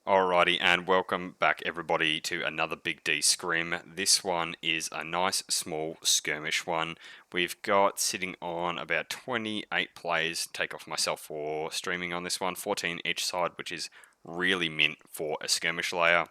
Alrighty, and welcome back everybody to another BigD Scrim. This one is a nice small skirmish one. We've got sitting on about 28 players, take off myself for streaming on this one, 14 each side, which is really mint for a skirmish layer.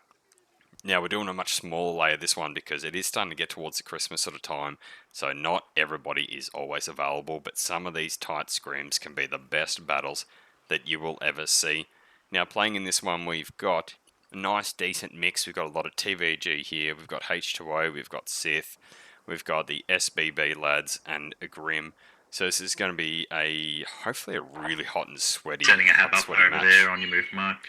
Now we're doing a much smaller layer this one because it is starting to get towards the Christmas sort of time, so not everybody is always available, but some of these tight scrims can be the best battles that you will ever see. Now playing in this one we've got a nice decent mix. We've got a lot of TVG here, we've got H20, we've got SITH, we've got the SBB lads and a Grim. So this is going to be hopefully a really hot and sweaty Setting a hab up over match. there on your move mark,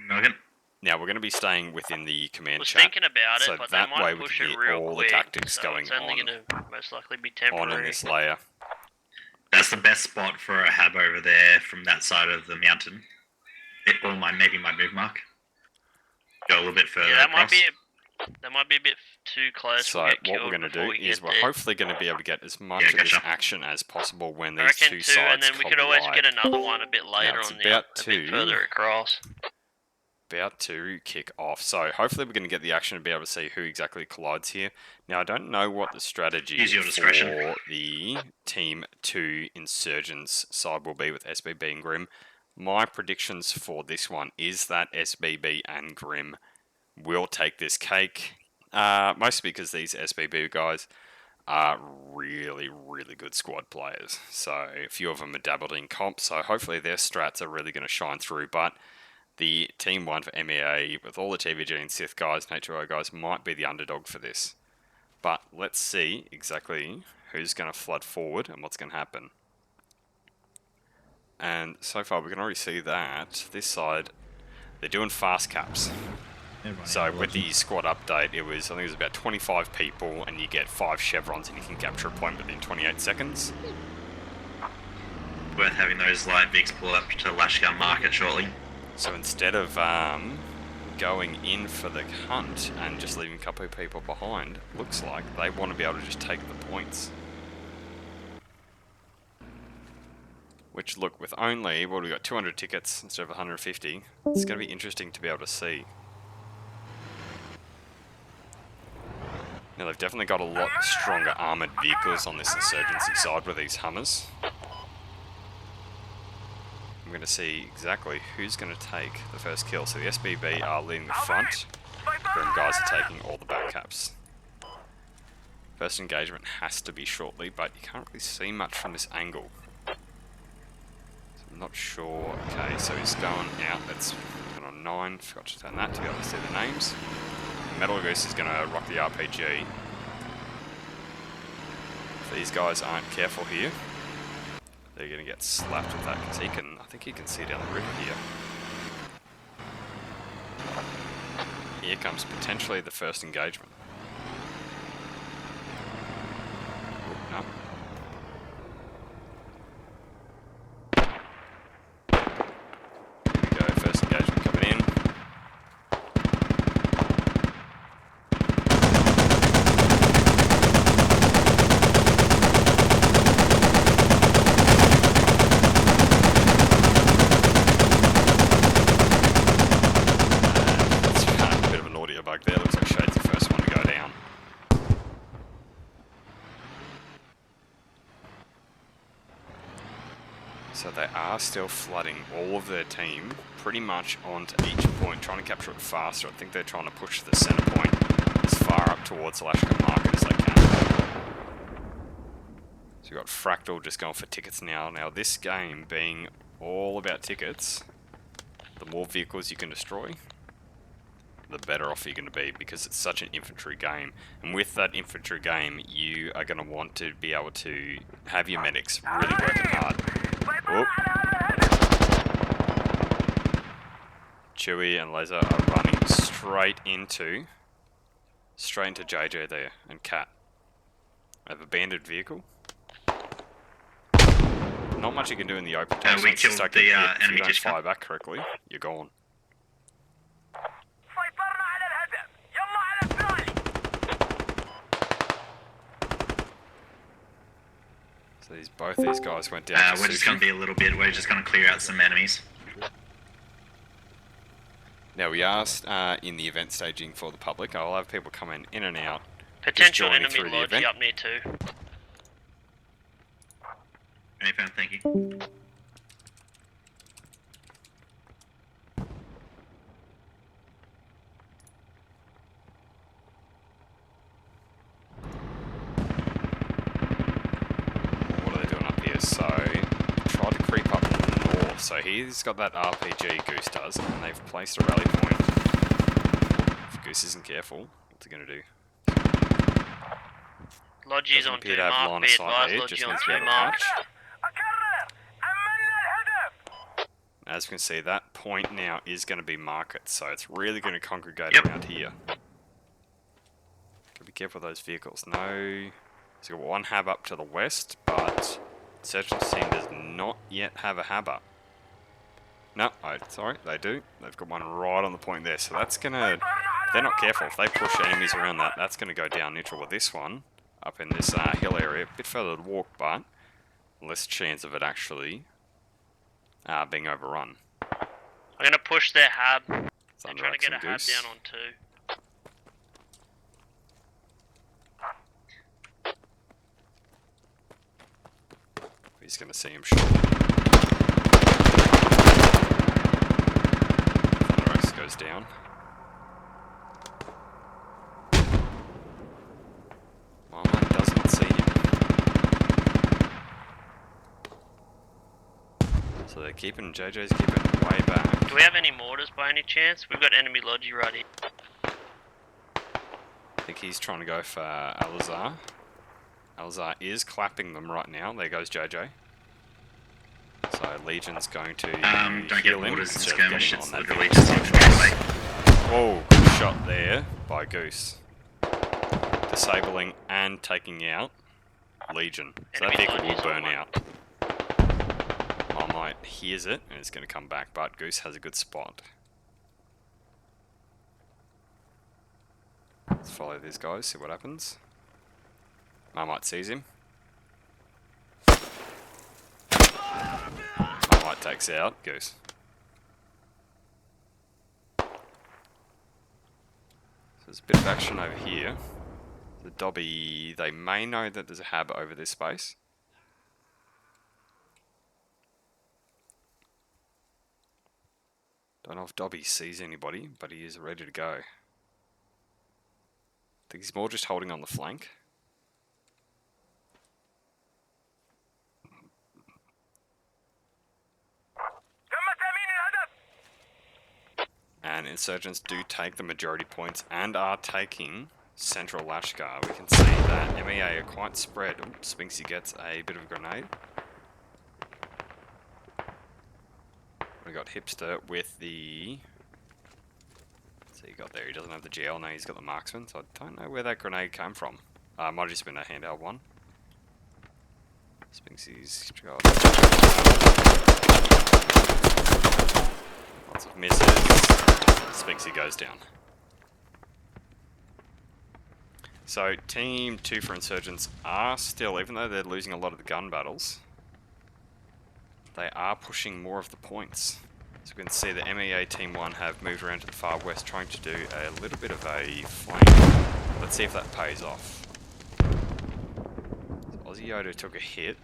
Nugget. Now we're going to be staying within the command was chat, thinking about so it, but that they might way we push can it get real all quick, the tactics so going it's only on going to most likely be temporary. in this layer. That's the best spot for a hab over there from that side of the mountain. Or maybe my move mark. Go a little bit further. Yeah, that across. might be a bit too close. So we'll what we're going to do is we're hopefully going to be able to get as much of this action as possible when I these reckon two two, sides and then we could always get another one a bit later on a bit further across. About to kick off. So hopefully we're going to get the action and be able to see who exactly collides here. Now I don't know what the strategy for the Team 2 Insurgents side will be with SBB and Grim. My predictions for this one is that SBB and Grim will take this cake. Mostly because these SBB guys are really, really good squad players. So a few of them are dabbled in comp, so hopefully their strats are really going to shine through. But the Team 1 for MEA, with all the TVG and SITH guys and H20 guys, might be the underdog for this. But let's see exactly who's going to flood forward and what's going to happen. And so far we can already see that this side, they're doing fast caps. So with the squad update, I think it was about 25 people, and you get 5 chevrons, and you can capture a point within 28 seconds. Worth having those light Vics pull up to Lashgar Market shortly. So instead of going in for the hunt and just leaving a couple of people behind, looks like they want to be able to just take the points. Which, look, with only, we got 200 tickets instead of 150, it's going to be interesting to be able to see. Now they've definitely got a lot stronger armoured vehicles on this insurgency side with these Hummers. I'm going to see exactly who's going to take the first kill. So the SBB are leading the front, Grim guys are taking all the back caps. First engagement has to be shortly, but you can't really see much from this angle. So I'm not sure. Okay, so he's going out. Let's put on 9. Forgot to turn that to be able to see the names. Metal Goose is going to rock the RPG. If these guys aren't careful here, they're going to get slapped with that because I think he can see down the river here. Here comes potentially the first engagement. Ooh, no. Here we go, first engagement coming in. So they are still flooding all of their team pretty much onto each point, trying to capture it faster. I think they're trying to push the center point as far up towards Lashgar Market as they can. So we've got Fractal just going for tickets now. Now this game being all about tickets, the more vehicles you can destroy, the better off you're going to be, because it's such an infantry game. And with that infantry game, you are going to want to be able to have your medics really working hard. Whoop. Chewie and Laser are running straight into JJ there, and Cat. I have a banded vehicle. Not much you can do in the open. We killed the enemy. If you don't fire back correctly, you're gone. So both these guys went down. We're just going to be a little bit. We're just going to clear out some enemies. Now we asked in the event staging for the public. I'll have people coming in and out. Potential joining enemy through the lodge event. up near 2. Anything, thank you. What are they doing up here? So, try to creep up north. So he's got that RPG, Goose does, and they've placed a rally point. If Goose isn't careful, what's he going to do? Lodgy's Doesn't on appear 2 to have mark, line be of sight advised, there, Lodgy just on needs to be 2 able to mark. catch. As we can see, that point now is going to be market, so it's really going to congregate around here. Gotta be careful of those vehicles. No, he's got one hab up to the west, but Insurgents team does not yet have a hab up. No, sorry, they do. They've got one right on the point there, so that's gonna. If they're not careful, if they push enemies around that, that's gonna go down neutral. With this one up in this hill area, a bit further to walk, but less chance of it actually being overrun. I'm gonna push their hab. It's They're under trying to get a Axe and hab Goose. down on 2. He's gonna see him short. Thunder Axe goes down. Marmite does not see him. So they're keeping, JJ's keeping way back. Do we have any mortars by any chance? We've got enemy Lodgy right here. I think he's trying to go for Alizar. Alizar is clapping them right now. There goes JJ. So Legion's going to Don't get heal him orders and instead of skirmish, getting it's on that literally vehicle. just straight away. Whoa, good shot there by Goose. Disabling and taking out Legion. So that Enemy vehicle will Lodgy's burn on one. out. Marmite hears it and it's going to come back, but Goose has a good spot. Let's follow these guys, see what happens. Marmite sees him. Marmite takes out Goose. So there's a bit of action over here. The Dobby, they may know that there's a hab over this space. Don't know if Dobby sees anybody, but he is ready to go. I think he's more just holding on the flank. And Insurgents do take the majority points and are taking Central Lashkar. We can see that MEA are quite spread. Ooh, Spinksy gets a bit of a grenade. We got Hipster with the... So he got there, he doesn't have the GL, no, he's got the marksman, so I don't know where that grenade came from. Might have just been a handheld one. Spinksy's got lots of misses. Spinksy goes down. So Team 2 for Insurgents are still, even though they're losing a lot of the gun battles, they are pushing more of the points. So we can see the MEA Team 1 have moved around to the far west, trying to do a little bit of a flank. Let's see if that pays off. So Aussie Yoda took a hit.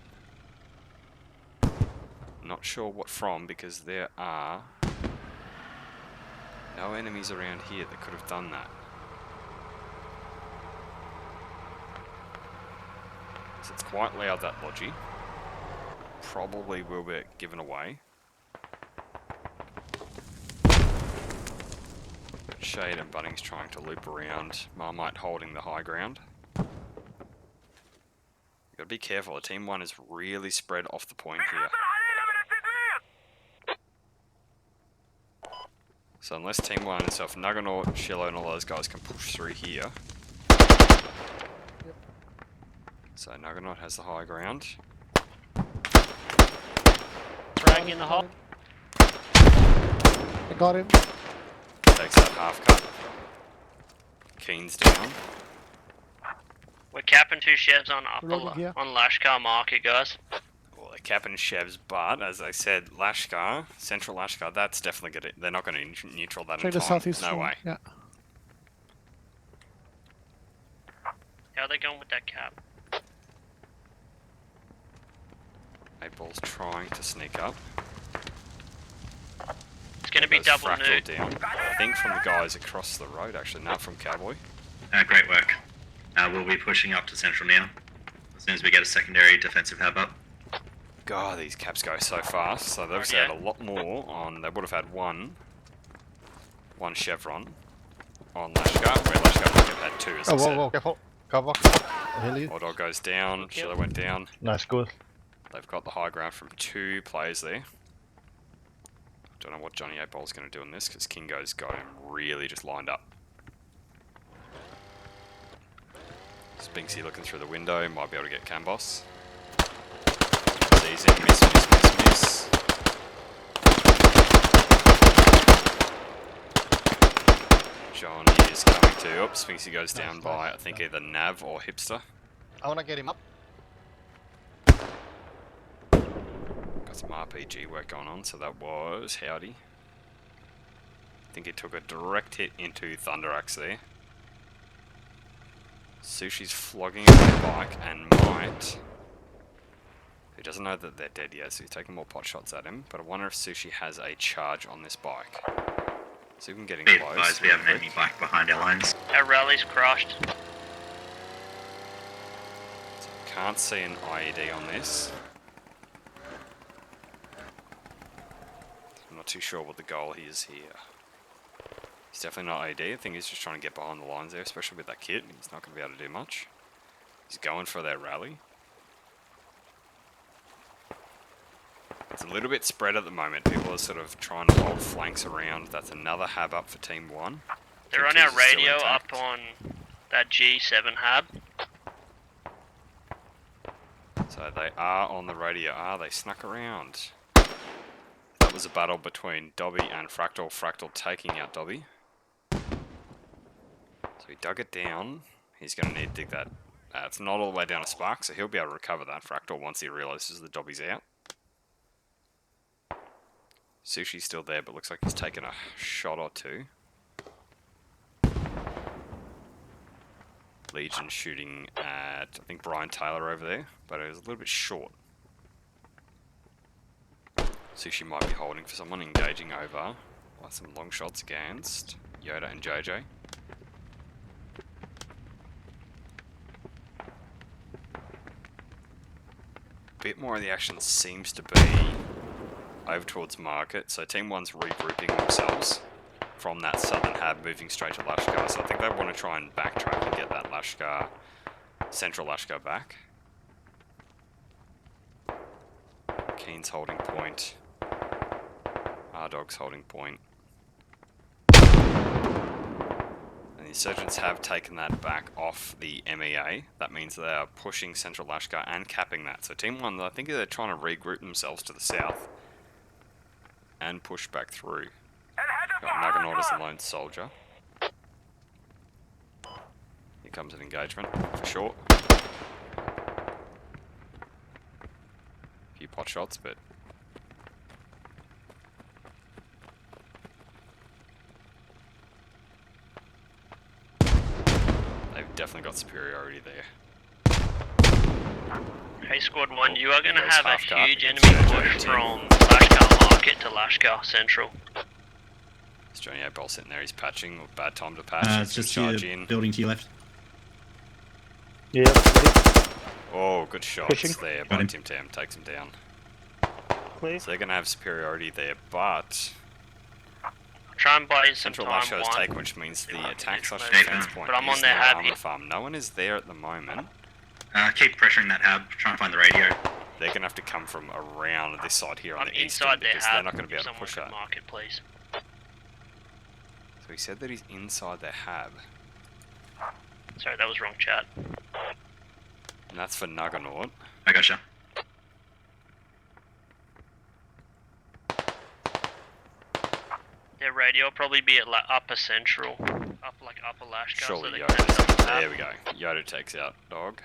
Not sure what from, because there are no enemies around here that could have done that. So it's quite loud, that Logi. Probably will be given away. Shade and Bunning's trying to loop around. Marmite holding the high ground. Gotta be careful, the Team 1 is really spread off the point here. So unless Team 1 itself, Nuggernaut, Shillo and all those guys can push through here. So Nuggernaut has the high ground. Frag in the hole. I got him. Takes that half cut. Keen's down. We're capping 2 chevs on Reloading here. on Lashkar Market, guys. Oh, they're capping Chevs, but as I said, Lashkar, Central Lashkar, that's definitely going to... They're not going to neutral that Check in the time. southeast No front. way. Yeah. How are they going with that cap? 8-ball's trying to sneak up. It's going to be There's double Fractal nude. down. I think from the guys across the road, actually. Not from Cowboy. Great work. We'll be pushing up to Central now. As soon as we get a secondary defensive hab up. God, these caps go so fast. So they've had a lot more on... They would have had one chevron on Lashkar, where Lashkar would have had two, as I said. Whoa, careful. Cover. Old dog goes down, Schiller went down. Nice, good. They've got the high ground from 2 players there. Don't know what Johnny 8-ball's going to do in this, because Kingo's got him really just lined up. Spinksy looking through the window, might be able to get Cambos. Sees him, miss. Johnny is coming to. Oops, Spinksy goes down by, I think, either Nav or Hipster. I want to get him up. Got some RPG work going on, so that was Howdy. I think he took a direct hit into Thunderaxe there. Sushi's flogging him on the bike and might... He doesn't know that they're dead yet, so he's taking more pot shots at him. But I wonder if Sushi has a charge on this bike. So we can get in close. Advised, we have an enemy bike behind our lines. Our rally's crashed. So can't see an IED on this. I'm not too sure what the goal is here. He's definitely not AD. I think he's just trying to get behind the lines there, especially with that kit. He's not going to be able to do much. He's going for that rally. It's a little bit spread at the moment. People are sort of trying to hold flanks around. That's another hab up for Team 1. They're on our radio up on that G7 hab. So they are on the radio. They snuck around. That was a battle between Dobby and Fractal. Fractal taking out Dobby. So he dug it down. He's going to need to dig that. It's not all the way down to Spark, so he'll be able to recover that Fractal once he realises the Dobby's out. Sushi's still there, but looks like he's taken a shot or two. Legion shooting at, I think, Brian Taylor over there, but it was a little bit short. Sushi might be holding for someone, engaging over. Some long shots against Yoda and JJ. Bit more of the action seems to be over towards Market, so Team 1's regrouping themselves from that southern hab, moving straight to Lashkar. So I think they want to try and backtrack and get that Lashkar, central Lashkar back. Keen's holding point. R-Dog's holding point. And the insurgents have taken that back off the MEA. That means they are pushing central Lashkar and capping that. So Team 1, I think they're trying to regroup themselves to the south and push back through. Got Nuggernaut as the lone soldier. Here comes an engagement, for sure. A few pot shots, but... they've definitely got superiority there. Hey Squad 1, you are going to There's have a half-guard huge against enemy JJ push team. from Lashkar Market to Lashkar Central. There's Johnny 8-ball sitting there, he's patching. Bad time to patch. It's just charge here, in. building to your left. Yeah, ready. Oh, good shots Pushing. there Got by him. Tim Tam, takes him down. Clear. So they're going to have superiority there, but Try and buy you some Central time, Lashkar is one. taken, which means the attack slash But defense point I'm on is their now hab on here. the farm. No one is there at the moment. Keep pressuring that hab, trying to find the radio. They're going to have to come from around this side here on I'm the eastern inside their because hab. they're not going to be able to Someone push can that. Market, please. So he said that he's inside their hab. Sorry, that was wrong chat. And that's for Nuggernaut. I gotcha. Their radio will probably be at Upper Central. Upper Lashkar. Surely so they Yoda's can have there we go. Yoda takes out Dog.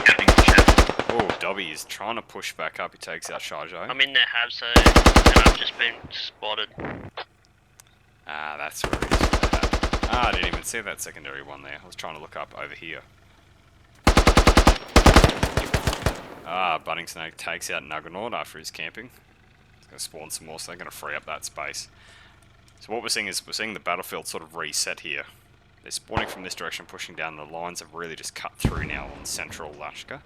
Capping Dobby is trying to push back up. He takes out Sharjo. I'm in their hab, so and I've just been spotted. Ah, that's where he is. Ah, I didn't even see that secondary one there. I was trying to look up over here. Ah, Budding Snake takes out Nuggernaut after he's camping. He's going to spawn some more, so they're going to free up that space. So what we're seeing is, we're seeing the battlefield sort of reset here. They're spawning from this direction, pushing down. The lines have really just cut through now on central Lashka.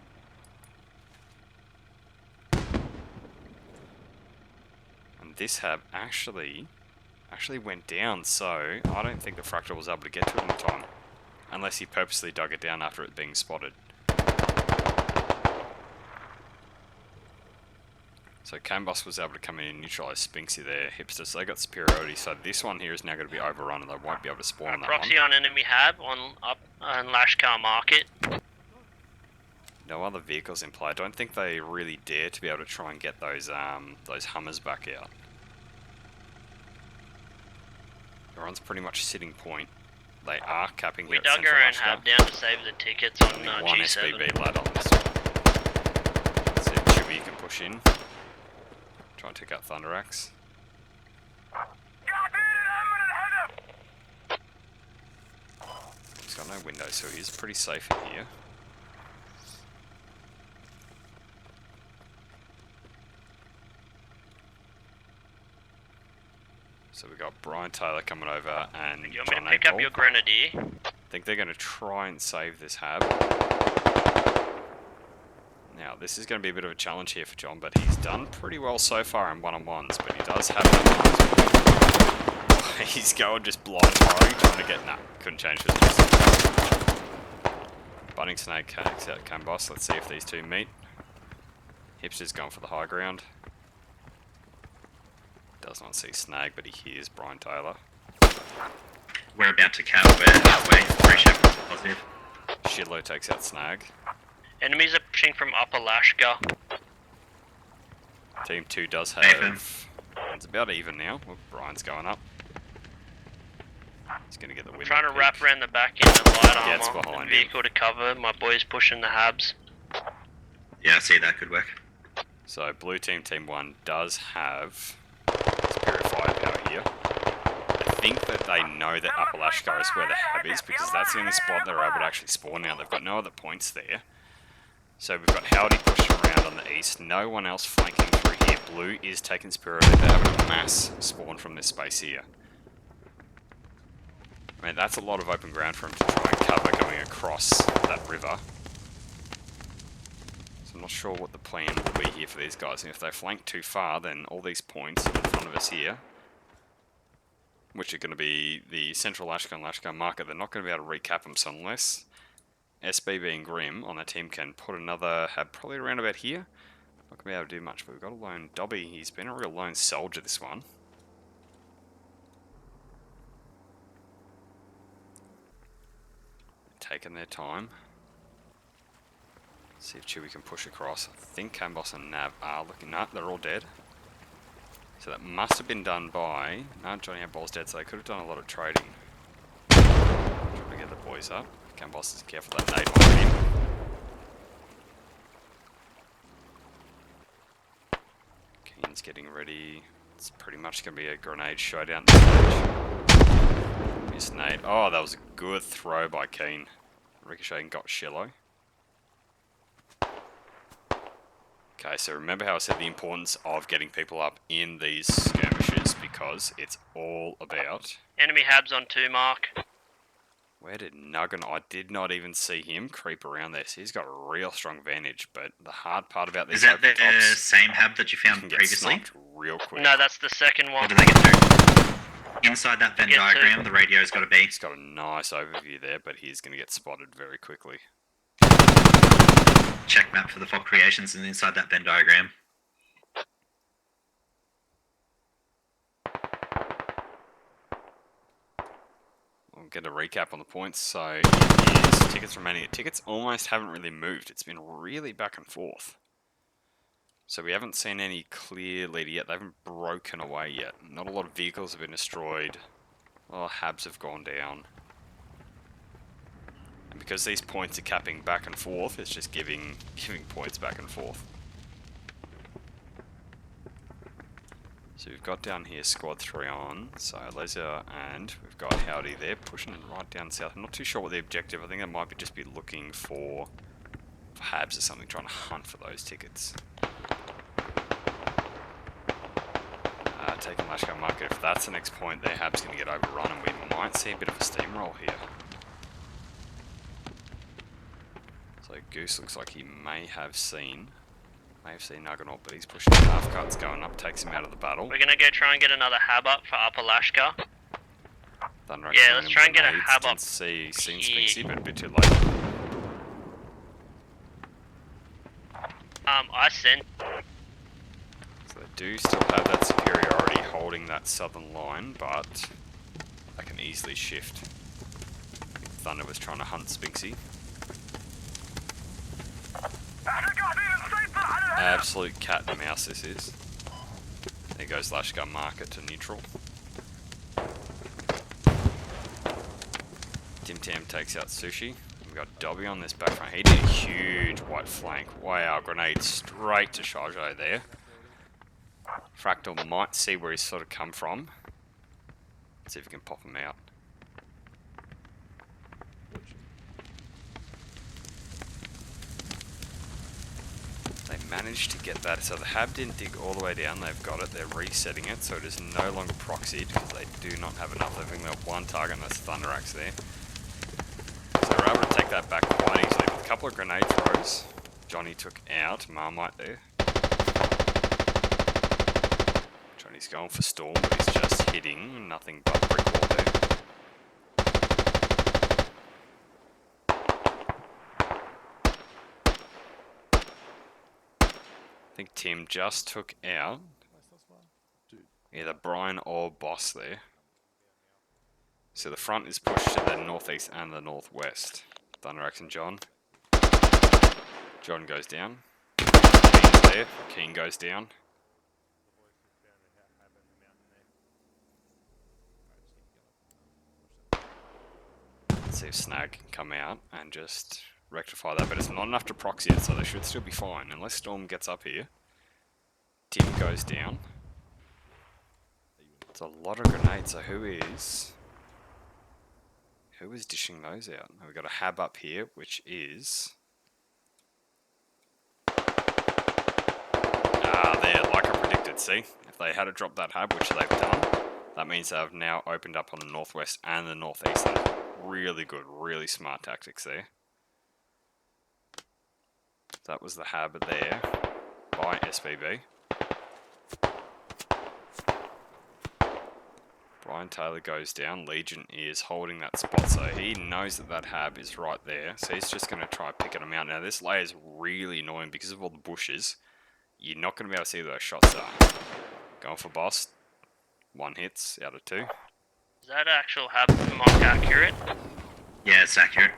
And this hab actually went down, so I don't think the Fractal was able to get to it in time. Unless he purposely dug it down after it being spotted. So Canbus was able to come in and neutralise Spinksy there. Hipsters, they got superiority, so this one here is now going to be overrun and they won't be able to spawn on that Proxy one. on enemy hab on Lashkar Market. No other vehicles in play. I don't think they really dare to be able to try and get those Hummers back out. Everyone's pretty much sitting point. They are capping here We at dug Central our own Lashkar. hab down to save the tickets on Only one G7. SBB lad on this one. Let's see if Chewy can push in. Try and take out Thunderaxe. He's got no window, so he's pretty safe in here. So we got Brian Taylor coming over and You want me John to pick up April. your Grenadier? I think they're going to try and save this hab. Now, this is going to be a bit of a challenge here for John, but he's done pretty well so far in one-on-ones, but he does have that. He's going just blind firing, trying to get... Nah, couldn't change his position. Budding Snake takes out Canbus. Let's see if these two meet. Hipster's going for the high ground. Does not see Snag, but he hears Brian Taylor. We're about to cap. We're halfway. Appreciate positive. Shidlo takes out Snag. Enemies are pushing from Upper Lashkar. Team 2 does Even. have... It's about even now. Well, Brian's going up. He's going to get the window. Trying to peek. wrap around the back end of light Gets armor. behind The vehicle to cover. My boys pushing the habs. Yeah, I see that could work. So, blue team, team 1 does have superior firepower here. I think that they know that Upper Lashkar is where the hab is, because that's the only spot they're able to actually spawn now. They've got no other points there. So we've got Howdy pushing around on the east, no one else flanking through here. Blue is taking superiority. They're having a mass spawn from this space here. I mean, that's a lot of open ground for him to try and cover going across that river. So I'm not sure what the plan will be here for these guys. And if they flank too far, then all these points in front of us here, which are going to be the central Lashkar and Lashkar market, they're not going to be able to recap them. So unless SBB and Grim on that team can put another hab probably around about here, not going to be able to do much. But we've got a lone Dobby. He's been a real lone soldier, this one. Taking their time. See if Chewy can push across. I think Canbos and Nav are looking... No, they're all dead. So that must have been done by... No, Johnny Handball's dead, so they could have done a lot of trading. Trying to get the boys up. Canbos is careful that nade might hit. Keen's getting ready. It's pretty much going to be a grenade showdown at this stage. Miss nade. Oh, that was a good throw by Keen. Ricocheting got Shillo. Okay, so remember how I said the importance of getting people up in these skirmishes, because it's all about... Enemy habs on 2 mark. Where did Nugget... I did not even see him creep around there, so he's got a real strong vantage, but the hard part about these Is that the open tops, same hab that you can found get previously? sniped real quick. No, that's the second one. What do they get to? Inside that Venn Get to- diagram, the radio's got to be. He's got a nice overview there, but he's going to get spotted very quickly. Check map for the fog creations and inside that Venn diagram. We'll get a recap on the points. So it is tickets remaining. Tickets almost haven't really moved. It's been really back and forth. So we haven't seen any clear leader yet. They haven't broken away yet. Not a lot of vehicles have been destroyed. A lot of habs have gone down. And because these points are capping back and forth, it's just giving points back and forth. So we've got down here squad 3 on, so Leisure and we've got Howdy there pushing right down south. I'm not too sure what the objective, I think they might just be looking for Habs or something, trying to hunt for those tickets. Taking Lashkar Market, if that's the next point, their Hab's going to get overrun and we might see a bit of a steamroll here. So Goose looks like he may have seen Nuggernaut, but he's pushing half cuts going up, takes him out of the battle. We're gonna go try and get another hab up for Upper Lashkar. Thunderx Yeah, let's try and get a hab up. Didn't see Spinksy, but a bit too late. I sent. So they do still have that superiority holding that southern line, but they can easily shift. I think Thunder was trying to hunt Spinksy. Absolute cat and mouse this is. There goes Lashkar Market to neutral. Tim Tam takes out Sushi. We've got Dobby on this back front. He did a huge white flank. Wow, grenade straight to Shajo there. Fractal might see where he's sort of come from. Let's see if we can pop him out. They managed to get that, so the Hab didn't dig all the way down, they've got it, they're resetting it, so it is no longer proxied, because they do not have enough. I think they have one target, and that's Thunderaxe there. So they were able to take that back quite easily with a couple of grenade throws. Johnny took out Marmite there. Johnny's going for Storm, but he's just hitting nothing but brick wall there. I think Tim just took out either Brian or Boss there. So the front is pushed to the northeast and the northwest. Thunderaxe and John. John goes down. Keen's there. Keen goes down. Let's see if Snag can come out and just rectify that, but it's not enough to proxy it, so they should still be fine unless Storm gets up here. Tim goes down. It's a lot of grenades, so who is dishing those out? We've got a Hab up here, which is there, like I predicted. See, if they had to drop that Hab, which they've done, that means they've now opened up on the northwest and the northeast. That's really good, really smart tactics there. That was the Hab there by SBB. Brian Taylor goes down. Legion is holding that spot, so he knows that that Hab is right there. So he's just going to try picking them out. Now this layer is really annoying because of all the bushes. You're not going to be able to see where those shots are. Going for Boss. 1 hits out of 2. Is that actual hab mark accurate? Yeah, it's accurate.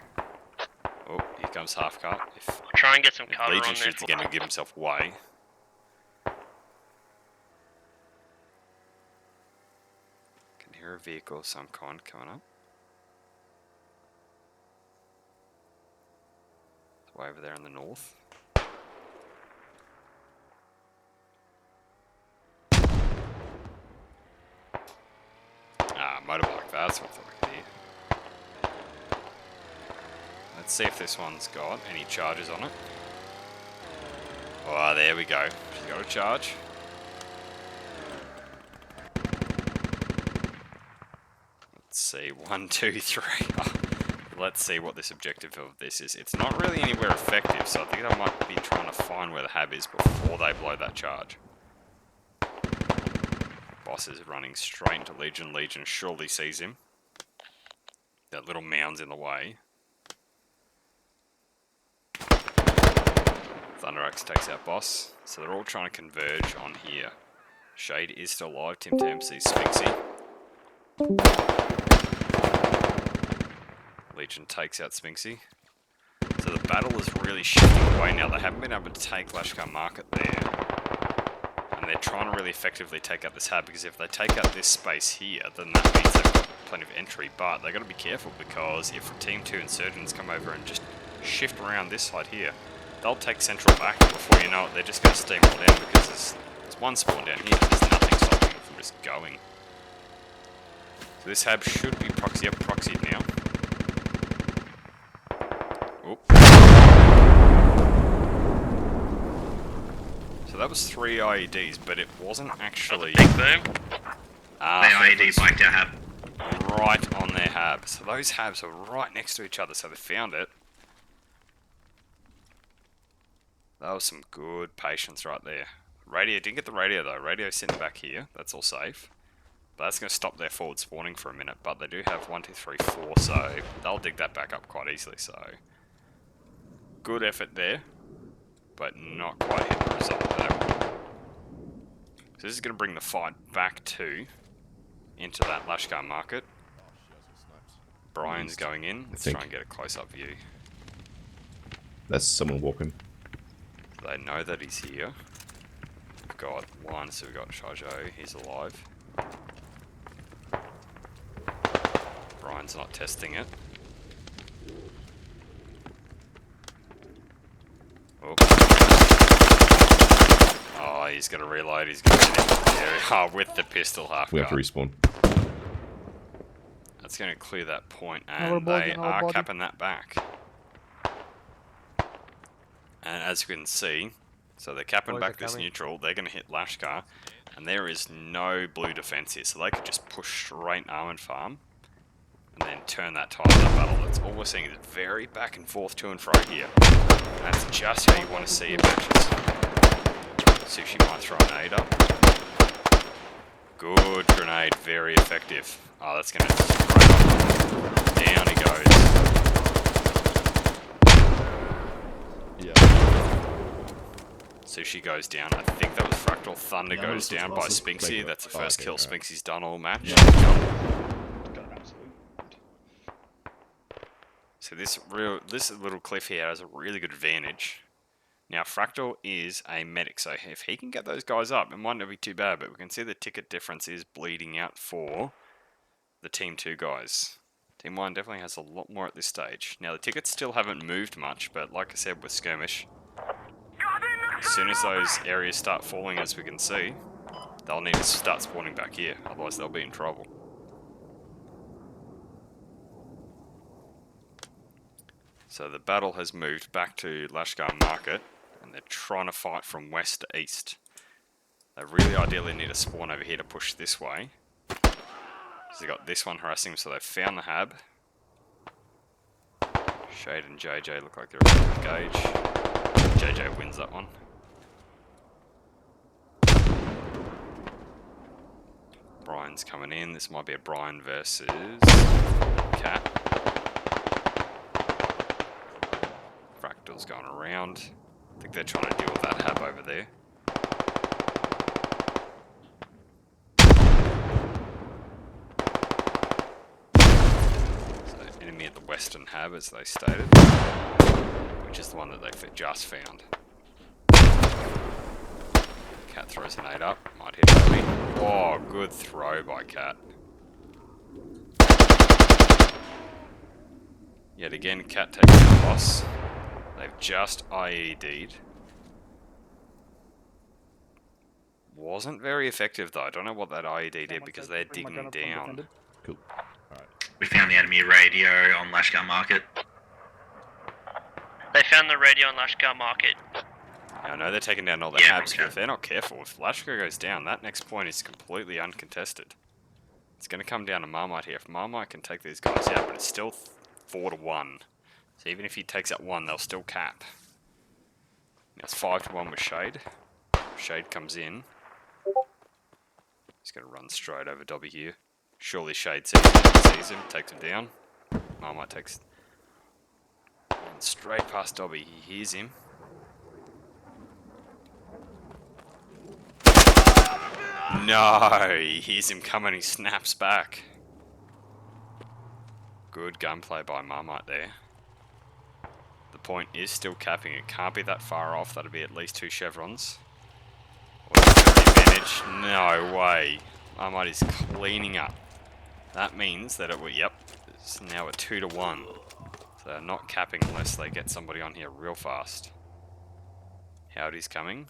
Oh, here comes half cut. I'll try and get some cover Legion on there. shoots again to give himself away. Can hear a vehicle of some kind coming up. It's way over there in the north. Motorbike, that's what I thought I could hear. Let's see if this one's got any charges on it. Oh, there we go. She's got a charge. Let's see, 1, 2, 3. Let's see what this objective of this is. It's not really anywhere effective, so I think I might be trying to find where the Hab is before they blow that charge. Boss is running straight into Legion. Legion surely sees him. That little mound's in the way. Thunderaxe takes out Boss. So they're all trying to converge on here. Shade is still alive. Tim Tam sees Spinksy. Legion takes out Spinksy. So the battle is really shifting away now. They haven't been able to take Lashkar Market there. And And they're trying to really effectively take out this hab, because if they take out this space here, then that means they've got plenty of entry. But they've got to be careful, because if Team 2 insurgents come over and just shift around this side here, they'll take central back, and before you know it, they're just going to steamroll down, because there's one spawn down here. There's nothing stopping them from just going. So this hab should be proxied now. Oop. So that was 3 IEDs, but it wasn't actually... Big boom. They IED biked our hab. Right on their hab. So those habs are right next to each other, so they found it. That was some good patience right there. Radio, didn't get the radio though. Radio sitting back here. That's all safe. But that's going to stop their forward spawning for a minute. But they do have 1, 2, 3, 4, so they'll dig that back up quite easily. So good effort there, but not quite hit the result there. So this is going to bring the fight back into that Lashkar market. Brian's going in. Let's try and get a close-up view. That's someone walking. They know that he's here. We've got one, so we've got Shajo, he's alive. Brian's not testing it. Oh, oh he's going to reload, he's going to get into the area. Oh, with the pistol half We have to guard. respawn. That's going to clear that point, and they are capping that back. And as you can see, so they're capping back this neutral, they're going to hit Lashkar, and there is no blue defense here, so they could just push straight Almond Farm, and then turn that tide of that battle. That's all we're seeing is very back and forth, to and fro here. That's just how you want to see it, matches. Sushi might throw an aid up. Good grenade, very effective. Oh, that's going to... Down he goes. Sushi goes down. I think that was Fractal. Thunder goes down by Spinksy. That's the first kill Spinksy's done all match. So this little cliff here has a really good advantage. Now Fractal is a medic, so if he can get those guys up, it might not be too bad, but we can see the ticket difference is bleeding out for the Team 2 guys. Team 1 definitely has a lot more at this stage. Now the tickets still haven't moved much, but like I said with Skirmish, as soon as those areas start falling, as we can see, they'll need to start spawning back here, otherwise they'll be in trouble. So the battle has moved back to Lashkar Market, and they're trying to fight from west to east. They really ideally need a spawn over here to push this way. So they got this one harassing them, so they've found the hab. Shade and JJ look like they're about to engage. JJ wins that one. Brian's coming in. This might be a Brian versus Cat. Fractal's going around. I think they're trying to deal with that hab over there. So enemy at the western hab, as they stated, which is the one that they just found. Cat throws an 8 up, might hit early. Oh, good throw by Cat. Yet again, Cat takes the loss. They've just IED'd. Wasn't very effective though. I don't know what that IED did because they're digging down. Cool. Alright. We found the enemy radio on Lashkar Market. They found the radio on Lashkar Market. I know they're taking down all their habs, but if they're not careful, if Lashkar goes down, that next point is completely uncontested. It's going to come down to Marmite here. If Marmite can take these guys out, but it's still 4-1. So even if he takes out one, they'll still cap. Now it's 5-1 with Shade. Shade comes in. He's going to run straight over Dobby here. Surely Shade sees him, takes him down. Marmite takes... And straight past Dobby, he hears him. No, he hears him coming, he snaps back. Good gunplay by Marmite there. The point is still capping, it can't be that far off, that'll be at least 2 chevrons. Or No way. Marmite is cleaning up. That means that it will, yep, it's now a 2-1. So they're not capping unless they get somebody on here real fast. Howdy's coming.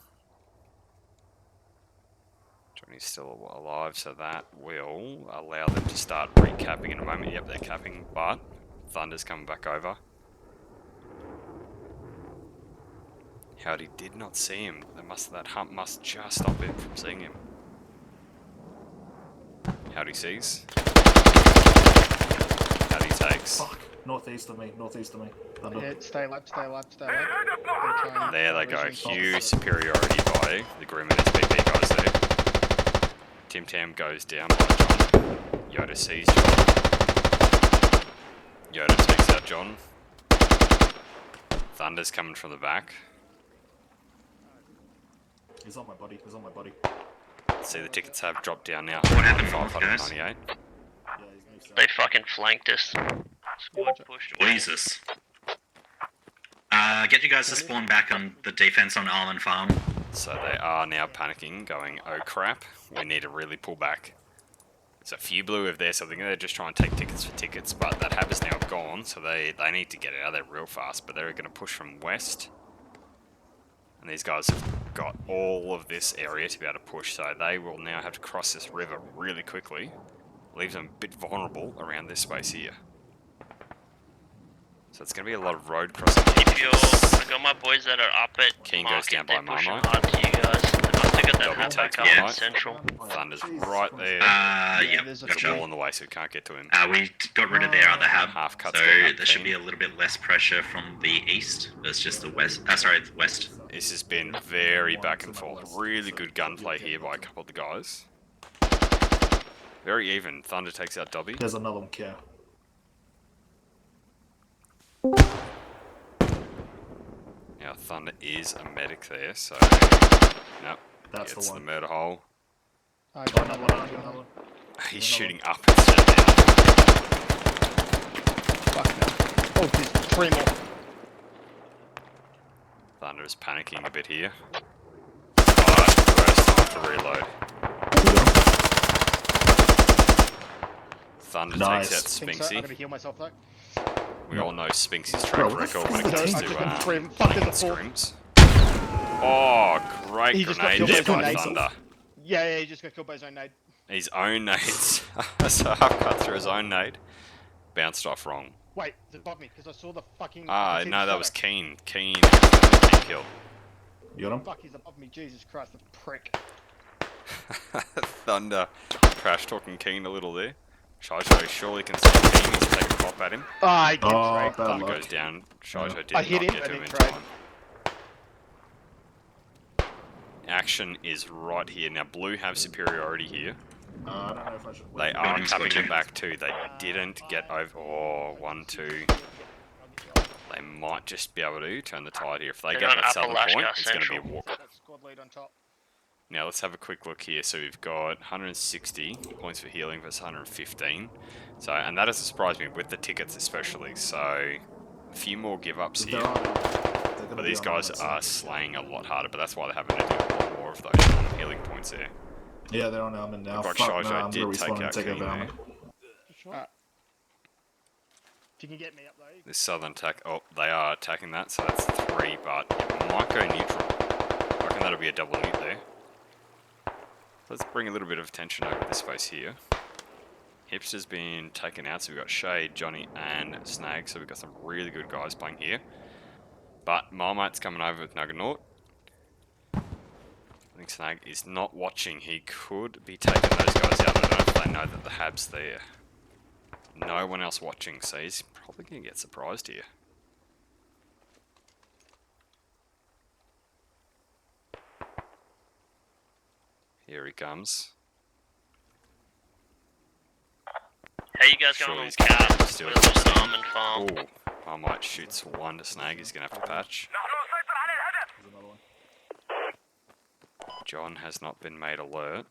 Johnny's still alive, so that will allow them to start recapping in a moment. Yep, they're capping, but Thunder's coming back over. Howdy did not see him. That hump must just stop him from seeing him. Howdy sees. Howdy takes. Fuck. Northeast of me. Thunder. Yeah, stay alive, stay alive, stay alive. There they go. Huge superiority by the Grim and SBB guys there. Tim Tam goes down by John. Yoda sees John. Yoda takes out John. Thunder's coming from the back. He's on my body. See, the tickets have dropped down now. What happened, guys? 598. Yeah, he's moved south. They fucking flanked us. Squad pushed away. Jesus. Get you guys to spawn back on the defense on Almond Farm. So they are now panicking, going, oh crap, we need to really pull back. There's a few blue over there, so they're just trying to take tickets for tickets, but that hab is now gone, so they need to get out of there real fast, but they're going to push from west. And these guys have got all of this area to be able to push, so they will now have to cross this river really quickly. Leaves them a bit vulnerable around this space here. So it's going to be a lot of road crossing. If you're, I got my boys that are up at King goes Market, down by they're pushing Marmite. hard to you guys. They must have got that Dobby hat takes back up Marmite. in Central. Thunder's right there. Yeah, there's a Got a gotcha. wall in the way, so we can't get to him. We got rid of their other hab, Half cuts so getting up there should clean. be a little bit less pressure from the east. It's just the west. The west. This has been very back and forth. Really good gunplay here by a couple of the guys. Very even. Thunder takes out Dobby. There's another one, Care. Now Thunder is a medic there, so nope. That's Gets the the one. murder hole. I Oh, another one. He's shooting up instead of down. Fuck no. Oh, there's 3 more. Thunder is panicking a bit here. Alright, first time to reload. Thunder Nice. takes out Think so. I'm Spinksy. gonna heal myself though. We all know Spinksy's Bro, track what the record when fuck it is comes that? to I just threw him fucking playing the ball. scrims. Oh, great He just got grenade killed there by by his own Thunder. Yeah, he just got killed by his own nade. His own nades. So half cut through his own nade. Bounced off wrong. Wait, it's above me, because I saw the fucking... Ah, I could see no, the that was shadow. Keen. Keen kill. You got him? Fuck, he's above me, Jesus Christ, the prick. Thunder trash talking Keen a little there. Shaijo surely can see Keen. He's taking a pop at him. Ah, I did Oh, trade. bad Thunder luck. goes down. Shaijo did I not hit him, get I to him in didn't trade. time. Action is right here. Now, blue have superiority here. I don't know if I should. They are Building tapping squad them back too. They didn't get over. Oh, 1-2. They might just be able to turn the tide here. If they They're get on that southern Appalachia point, it's going to be a Central. walk. That squad lead on top. Now let's have a quick look here. So we've got 160 points for healing versus 115. So, and that doesn't surprise me with the tickets especially. So a few more give ups here. But these guys are slaying a lot harder. But that's why they're having to do a lot more of those healing points there. Yeah, they're on Almond now. Looked Fuck like no, Shaijo I'm did gonna take respawn and out take Keen over there. Almond. Alright. If you can get me up though. This southern attack. Oh, they are attacking that. So that's 3. But it might go neutral. I reckon that'll be a double neut there. Let's bring a little bit of attention over this space here. Hipster's been taken out, so we've got Shade, Johnny, and Snag, so we've got some really good guys playing here. But Marmite's coming over with Nuggernaut. I think Snag is not watching. He could be taking those guys out. I don't know if they know that the hab's there. No one else watching, so he's probably going to get surprised here. Here he comes. How you guys Sure, going on he's cap? gonna steal With it. an almond farm. Oh, I might shoot one to Snag. He's going to have to patch. There's another one. John has not been made alert.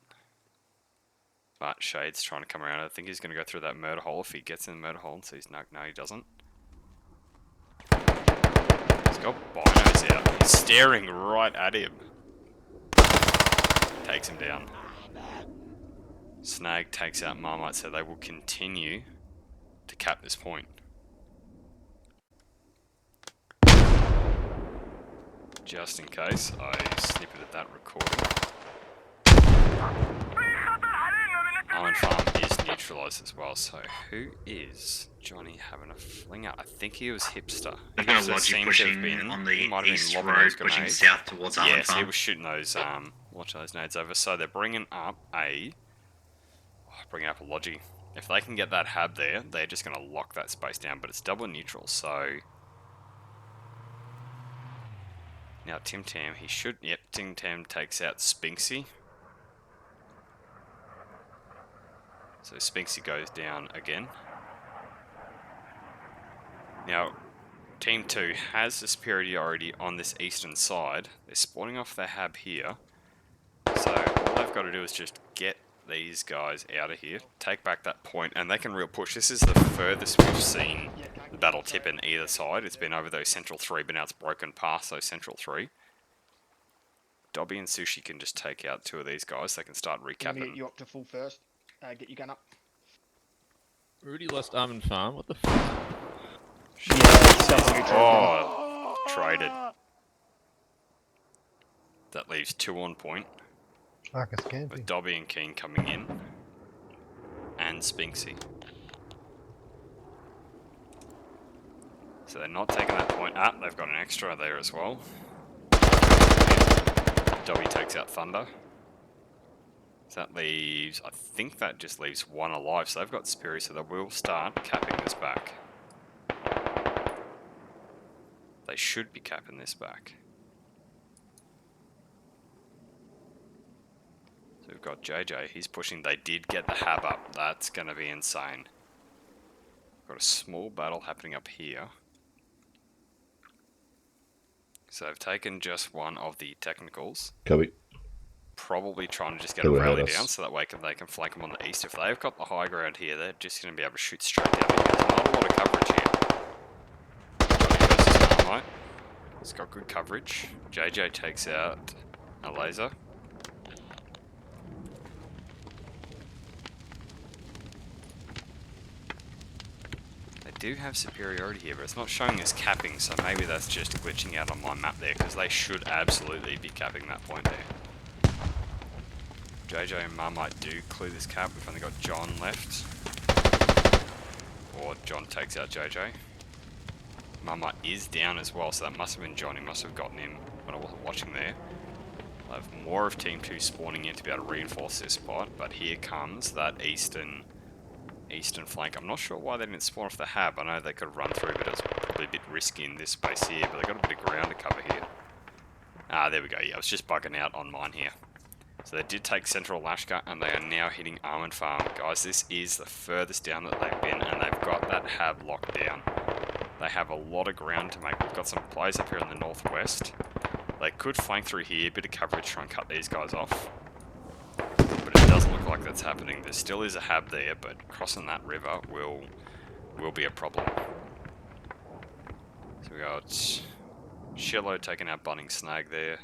But Shade's trying to come around. I think he's going to go through that murder hole. If he gets in the murder hole and sees Nug, no, he doesn't. He's got binos out. He's staring right at him. takes him down. Snag takes out Marmite, so they will continue to cap this point. Just in case, I snippeted that recording. Almond Farm is neutralised as well, so who is Johnny having a flinger? I think he was Hipster. They've got a Hipster Logic seemed to pushing have been, on he the might have east been lobbing road, those pushing grenades. south towards Almond Yes, he Farm. was shooting those those nades over. So they're bringing up a Logi. If they can get that hab there, they're just going to lock that space down. But it's double neutral, so now Tim Tam, he should. Yep, Tim Tam takes out Spinksy. So Spinksy goes down again. Now, Team 2 has the superiority on this eastern side. They're spawning off their hab here. So all they've got to do is just get these guys out of here, take back that point, and they can real push. This is the furthest we've seen the battle tip in either side. It's been over those central 3, but now it's broken past those central 3. Dobby and Sushi can just take out 2 of these guys. They can start Let me recapping. get you up to full first. Get your gun up. Rudy lost Almond Farm. What the fuck? Oh, traded. That leaves 2 on point, with Dobby and Keen coming in, and Spinksy. So they're not taking that point. Ah, they've got an extra there as well. Dobby takes out Thunder. So that leaves, I think that just leaves 1 alive. So they've got Superior, so they will start capping this back. They should be capping this back. So we've got JJ, he's pushing. They did get the hab up. That's going to be insane. Got a small battle happening up here. So they've taken just 1 of the technicals. Copy. Probably trying to just get They a will rally hurt us. down so that way they can flank them on the east. If they've got the high ground here, they're just going to be able to shoot straight down here. There's not a lot of coverage here. Johnny versus Marmite. It's got good coverage. JJ takes out a laser. They do have superiority here, but it's not showing as capping, so maybe that's just glitching out on my map there, because they should absolutely be capping that point there. JJ and Marmite do clear this cap. We've only got John left. Or John takes out JJ. Marmite is down as well, so that must have been John. He must have gotten him when I wasn't watching there. I have more of Team 2 spawning in to be able to reinforce this spot, but here comes that eastern flank. I'm not sure why they didn't spawn off the hab. I know they could run through, but it's probably a bit risky in this space here, but they've got a bit of ground to cover here. Ah, there we go. Yeah, I was just bugging out on mine here. So they did take Central Lashkar, and they are now hitting Almond Farm. Guys, this is the furthest down that they've been, and they've got that hab locked down. They have a lot of ground to make. We've got some plays up here in the northwest. They could flank through here, a bit of coverage, try and cut these guys off. But it doesn't look like that's happening. There still is a hab there, but crossing that river will be a problem. So we got Shillo taking out Bunning Snag there.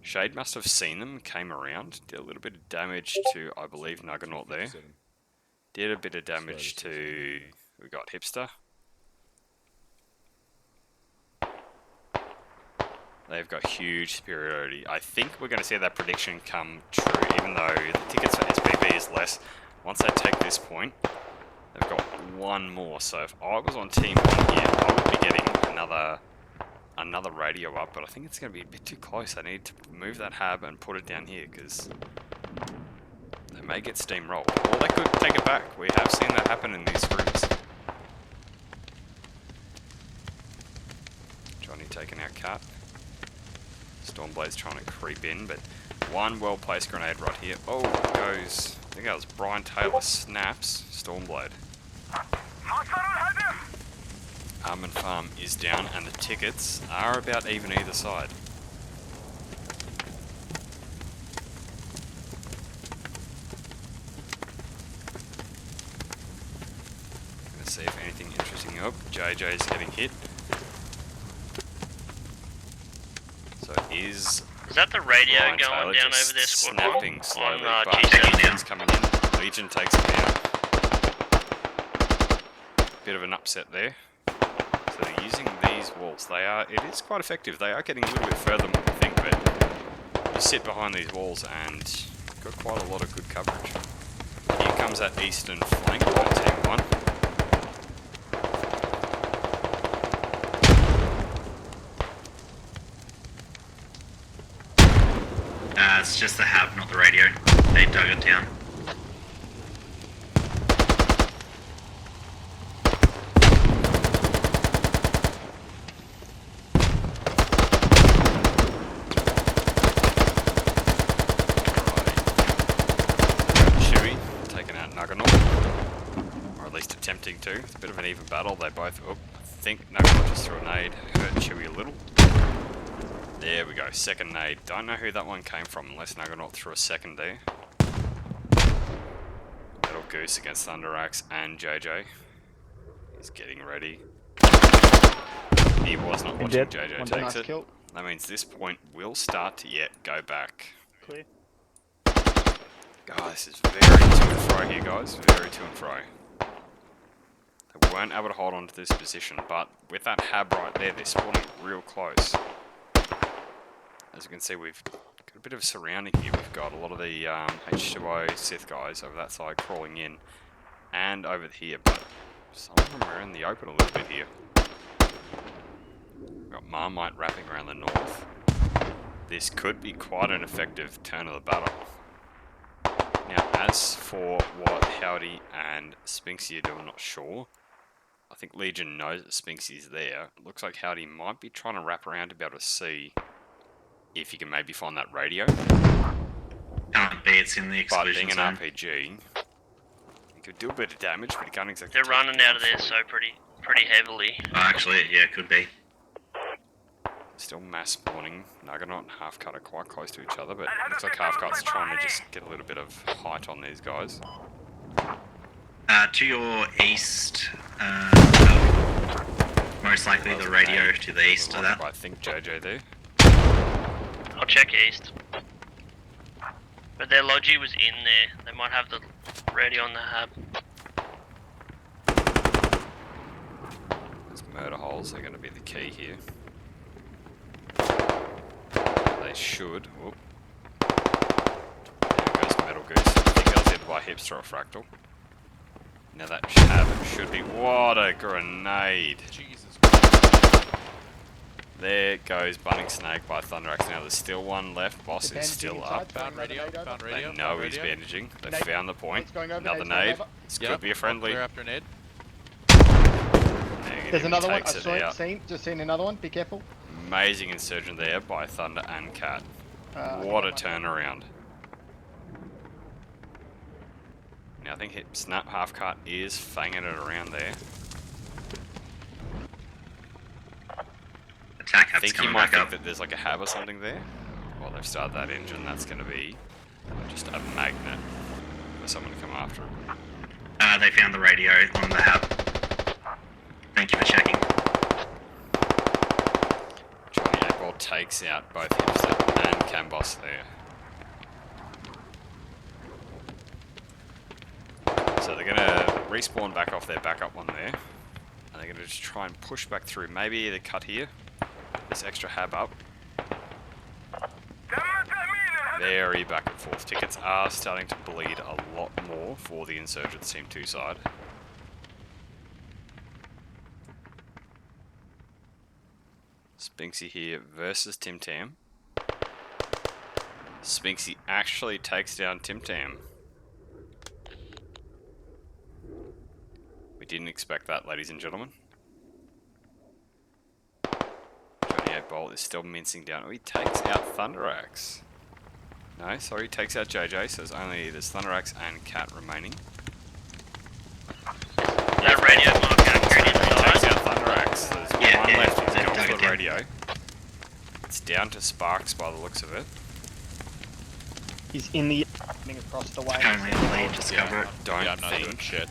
Shade must have seen them, came around, did a little bit of damage to, I believe, Nuggernaut there. Did a bit of damage to, we got Hipster. They've got huge superiority. I think we're going to see that prediction come true, even though the tickets for SBB is less. Once they take this point, they've got 1 more. So if I was on Team 1 here, I would be getting another radio up, but I think it's going to be a bit too close. I need to move that hab and put it down here, because they may get steamrolled. Or they could take it back. We have seen that happen in these scrims. Johnny taking out Cat. Stormblade's trying to creep in, but 1 well-placed grenade right here. Oh, goes, I think that was Brian Taylor, snaps Stormblade. Almond Farm is down, and the tickets are about even either side. Let's see if anything interesting. Oh, JJ's getting hit. So it is Is that the radio Ryan going Taylor down just over there, squad snapping one? slowly, On but G7. Legion's coming in. Legion takes him out. Bit of an upset there. So they're using these walls. It is quite effective. They are getting a little bit further than we think, but you sit behind these walls and you've got quite a lot of good coverage. Here comes that eastern flank by Team 1. It's just the hab, not the radio. They dug it down. Chewy taking out Nuggernaut, or at least attempting to. It's a bit of an even battle. They both, I think Nuggernaut just threw a nade, hurt Chewy a little. There we go, second nade. Don't know who that one came from unless Nuggernaut threw a second there. Metal Goose against Thunderaxe and JJ. He's getting ready. He was not watching JJ takes nice it. kill. That means this point will start to yet go back. Clear. God, this is very to and fro here, guys. Very to and fro. They weren't able to hold on to this position, but with that hab right there, they're spawning real close. As you can see, we've got a bit of a surrounding here. We've got a lot of the H20 SITH guys over that side crawling in, and over here, but some of them are in the open a little bit here. We've got Marmite wrapping around the north. This could be quite an effective turn of the battle. Now, as for what Howdy and Spinksy are doing, I'm not sure. I think Legion knows that Spinksy's there. It looks like Howdy might be trying to wrap around to be able to see if you can maybe find that radio. Can't be, it's in the But exclusion being an zone. RPG, he could do a bit of damage, but he can't exactly They're take running it down out of there fully. so pretty heavily. Oh, actually, yeah, it could be. Still mass spawning. Nuggernaut and Halfcut are quite close to each other, but it looks like Halfcut's trying to just get a little bit of height on these guys. To your east, most likely the radio to the east of that. I think JJ there. I'll check east. But their logi was in there. They might have the radio on the hab. Those murder holes are going to be the key here. They should. Whoop. There goes Metal Goose. I think that was either by Hipster or Fractal. Now that hab should be. What a grenade! Jesus. There goes Bunning Snake by Thunderaxe. Now there's still one left. Boss is Bandaging still inside, up. Found radio. Found radio. They know found he's radio. bandaging. They Nade. found the point. Nade's going over, Another nade's going nade. over. This Yep, could be a friendly. Clear after nade. There's another one. I Takes it saw it. out. Just seen another one. Be careful. Amazing insurgent there by Thunder and Cat. What a turnaround. Now I think Snap Halfcut is fanging it around there. Attack I hab's think he coming might back think up. that there's like a hab or something there. Well, they've started that engine. That's going to be just a magnet for someone to come after it. They found the radio on the hab. Thank you for checking. Johnny 8-Ball takes out both Hipster and Camboss there. So they're going to respawn back off their backup one there. And they're going to just try and push back through. Maybe either cut here, this extra hab up. Very back and forth. Tickets are starting to bleed a lot more for the Insurgents Team 2 side. Spinksy here versus Tim Tam. Spinksy actually takes down Tim Tam. We didn't expect that, ladies and gentlemen. Johnny 8-Bolt is still mincing down. Oh, he takes out Thunderaxe. No, sorry, he takes out JJ, so there's only Thunderaxe and Cat remaining. That radio mark accurate He takes inside. out Thunderaxe. There's Yeah, one yeah, left. He's they've gone dug for it the down. radio. It's down to Sparks by the looks of it. He's in the across the way. Currently in the lead, just cover it. Don't Yeah, I'm not doing think shit.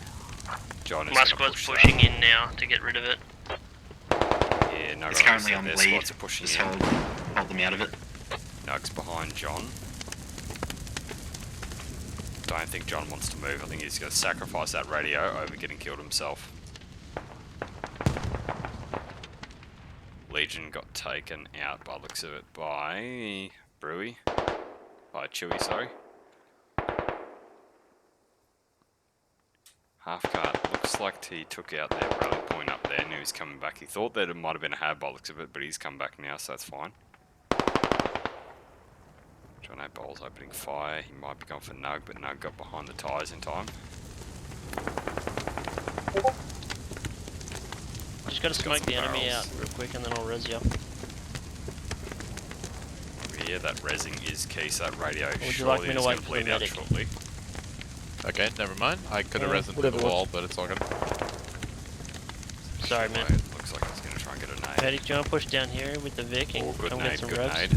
John is My gonna squad's push pushing in now to get rid of it. That. Yeah, no, It's currently on the their lead. squads are pushing Just in. hold them out of it. Nug's behind John. Don't think John wants to move. I think he's going to sacrifice that radio over getting killed himself. Legion got taken out by the looks of it by Brewy. By Chewy, sorry. Half cart. Looks like he took out their rally point up there and he was coming back. He thought that it might have been a hab by the looks of it, but he's come back now, so that's fine. John A. Bowles opening fire. He might be going for Nug, but Nug got behind the tyres in time. Just gotta smoke the enemy barrels. out real quick and then I'll res you. Yeah, that rezzing is key, so that radio Would you like surely me to is wait going to for the bleed out medic? shortly. Okay, never mind. I could have Yeah, resin through the whatever wall, but it's all good. Sorry, man. It looks like he's going to try and get a nade. Medic, do you wanna push down here with the Vic and Oh, good come nade, get some good revs? nade.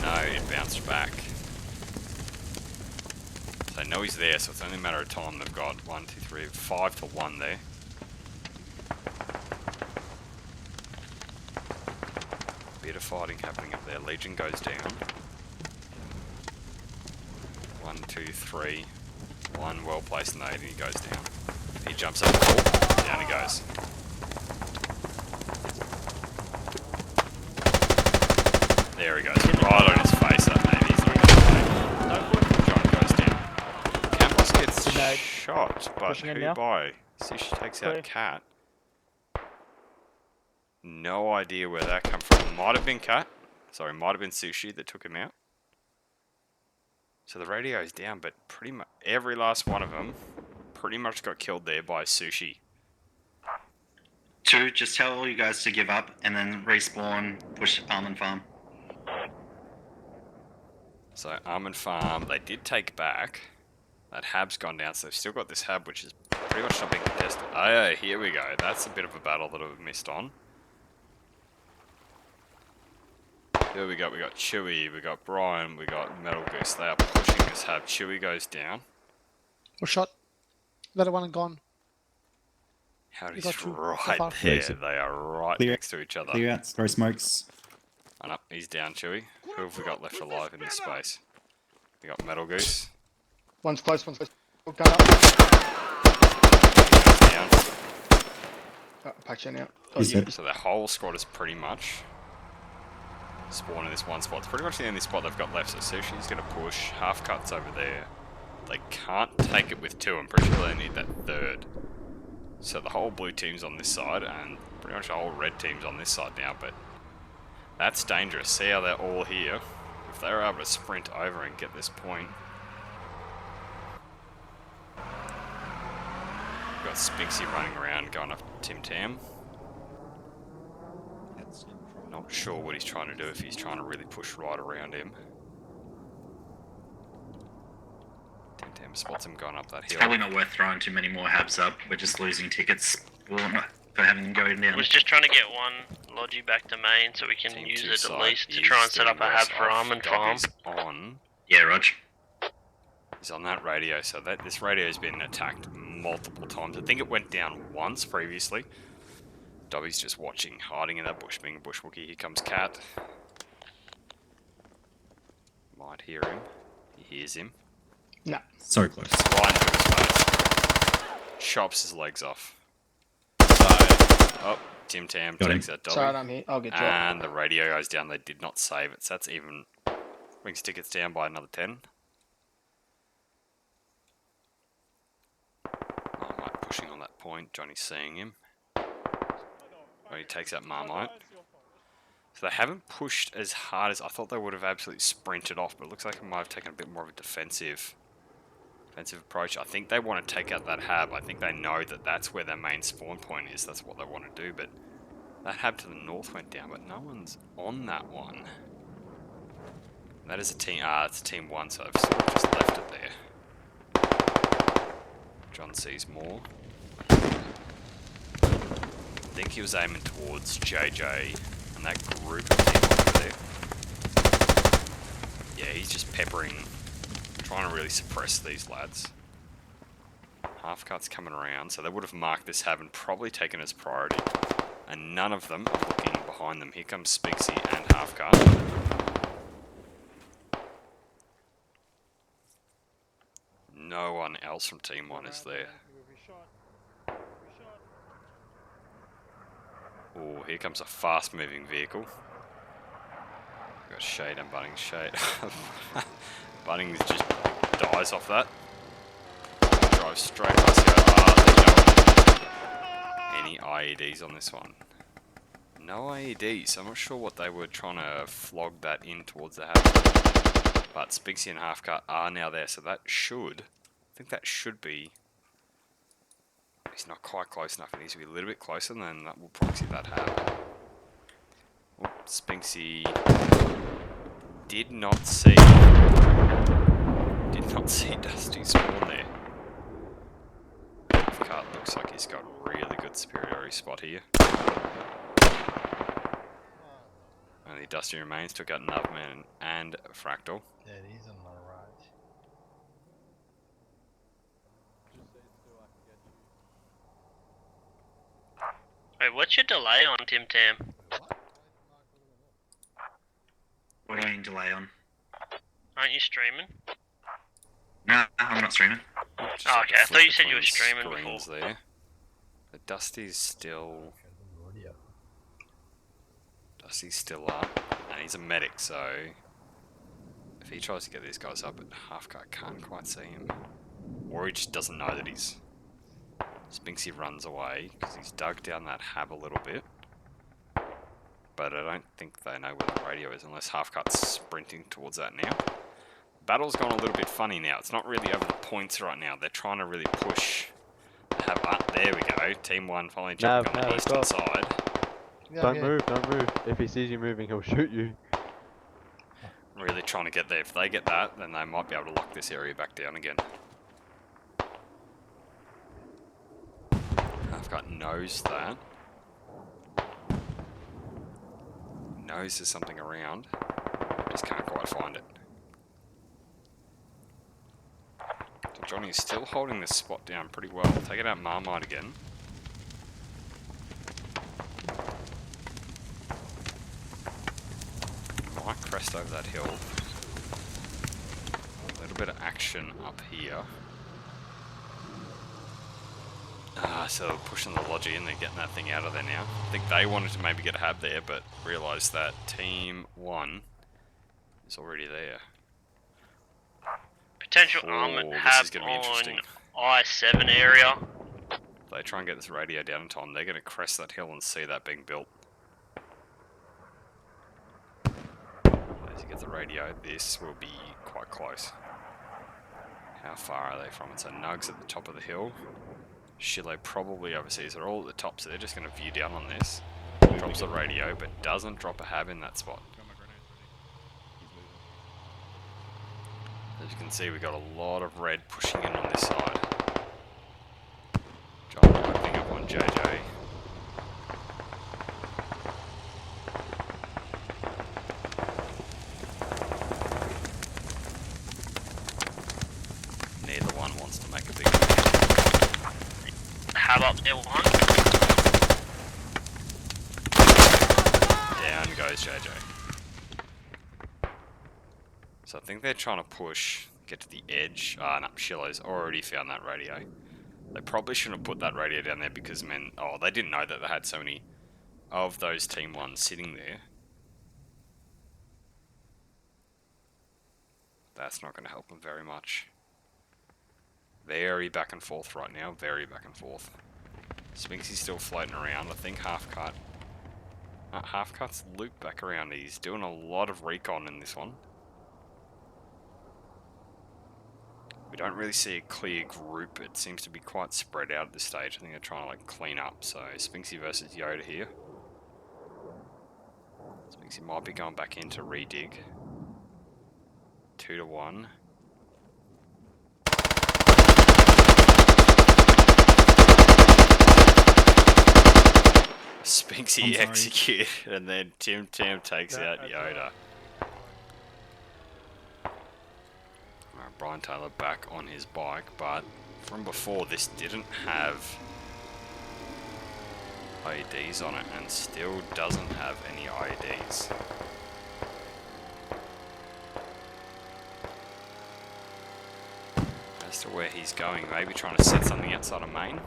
No, it bounced back. So I know he's there, so it's only a matter of time. They've got 1, 2, 3, 5 to 1 there. Bit of fighting happening up there. Legion goes down. 1, 2, 3. One well placed nade and he goes down. He jumps up the wall, down he goes. There he goes, right on his face. That maybe he's not going to make. John goes down. Campos gets Nade. shot, but Pushing in who now. by? Sishi takes out Clear. Cat. No idea where that come from. Might have been Cat. Sorry, might have been Sushi that took him out. So the radio is down, but pretty much every last one of them pretty much got killed there by Sushi. 2, just tell all you guys to give up and then respawn, push Almond Farm. So Almond Farm, they did take back. That hab's gone down, so they've still got this hab, which is pretty much not being contested. Oh, yeah, here we go. That's a bit of a battle that I've missed on. Here we got Chewy, we got Brian, we got Metal Goose. They are pushing this hab. Chewy goes down. Or shot. Another one and gone. Howdy's got two so right far. there. Exit. They are right Clear. next to each other. Clear out, throw smokes. And up, he's down, Chewy. Who have we got left alive in this space? We got Metal Goose. One's close, one's close. Oh, gun up. He's down. Oh, patch in out. He's dead. So their whole squad is pretty much spawned in this one spot. It's pretty much the only spot they've got left. So Sushi's going to push. Half cuts over there. They can't take it with 2. I'm pretty sure they need that 3rd. So the whole blue team's on this side, and pretty much the whole red team's on this side now. But that's dangerous. See how they're all here. If they're able to sprint over and get this point. We've got Spinksy running around, going up Tim Tam. Not sure what he's trying to do, if he's trying to really push right around him. Tim Tam spots him going up that It's hill. probably not worth throwing too many more habs up. We're just losing tickets for having them go I down. was just trying to get one Logi back to main so we can Team use 2 it at side least to is try and set up a doing hab worse for off. Almond Farm. Doggy's on. Yeah, Rog. He's on that radio, so that this radio has been attacked multiple times. I think it went down once previously. Dobby's just watching, hiding in that bush, being a bushwookie. Here comes Cat. Might hear him. He hears him. Nah. So close. Right into his face. Chops his legs off. Oh, Tim Tam Got him. takes out Dobby. Sorry, I'm here. I'll get you. And the radio goes down. They did not save it, so that's even brings tickets down by another 10. Marmite pushing on that point. Johnny's seeing him. Oh, he takes out Marmite. So they haven't pushed as hard as I thought they would have absolutely sprinted off, but it looks like it might have taken a bit more of a defensive approach. I think they want to take out that hab. I think they know that that's where their main spawn point is. That's what they want to do, but that hab to the north went down, but no one's on that one. That is a team, it's a team 1, so I've sort of just left it there. John sees more. I think he was aiming towards JJ and that group of people over there. Yeah, he's just peppering, trying to really suppress these lads. Half cut's coming around, so they would have marked this hab and probably taken as priority. And none of them are looking behind them. Here comes Spixie and Halfcut. No one else from Team 1 is there. Oh, here comes a fast-moving vehicle. We've got Shade and Bunnings. Shade. Bunnings just dies off that. Drives straight past the Any IEDs on this one? No IEDs. I'm not sure what they were trying to flog that in towards the house. But Spixie and Halfcut are now there, so that should... I think that should be... He's not quite close enough. It needs to be a little bit closer, and then that will proxy that hab. Oh, Spinksy did not see Dusty spawn there. Cart looks like he's got really good superiority spot here. Only Dusty remains. Took out Nubman and Fractal. That is on the right. Wait, what's your delay on Tim Tam? What do you mean delay on? Aren't you streaming? No, I'm not streaming. Just Oh, like okay, I a thought you flick said you were between streaming before. screens there. But Dusty's still up, and he's a medic, so if he tries to get these guys up, Halfcut can't quite see him, or he just doesn't know that he's. Spinksy runs away because he's dug down that hab a little bit, but I don't think they know where the radio is unless Halfcut's sprinting towards that now. Battle's gone a little bit funny now. It's not really over the points right now. They're trying to really push. There we go. Team 1 finally jumping on the eastern side. Yeah, Don't yeah. move, don't move. If he sees you moving, he'll shoot you. Really trying to get there. If they get that, then they might be able to lock this area back down again. Halfcut knows that. Knows there's something around. Just can't quite find it. So Johnny is still holding this spot down pretty well. Take it out Marmite again. Might crest over that hill. A little bit of action up here. So they're pushing the Logi and they're getting that thing out of there now. I think they wanted to maybe get a hab there, but realised that Team 1 is already there. Potential Oh, armament this hab is gonna be on interesting. I-7 area. If they try and get this radio down in time, they're going to crest that hill and see that being built. As you get the radio, this will be quite close. How far are they from it? So Nug's at the top of the hill. Shilo probably overseas. They're all at the top, so they're just going to view down on this. Drops the radio, but doesn't drop a hab in that spot. As you can see, we've got a lot of red pushing in on this side. John opening up on JJ. Neither one wants to make a big Hab up there, one. Down goes JJ. So I think they're trying to push, get to the edge. No, Shilo's already found that radio. They probably shouldn't have put that radio down there because, they didn't know that they had so many of those Team 1 sitting there. That's not going to help them very much. Very back and forth right now, very back and forth. Spinksy's still floating around. I think Halfcut. Halfcut's looped back around. He's doing a lot of recon in this one. We don't really see a clear group. It seems to be quite spread out at this stage. I think they're trying to clean up. So Spinksy versus Yoda here. Spinksy might be going back in to redig. 2-1. Spinksy execute, and then Tim Tam takes out Yoda. Alright, Brian Taylor back on his bike, but from before this didn't have IEDs on it and still doesn't have any IEDs. As to where he's going, maybe trying to set something outside of main.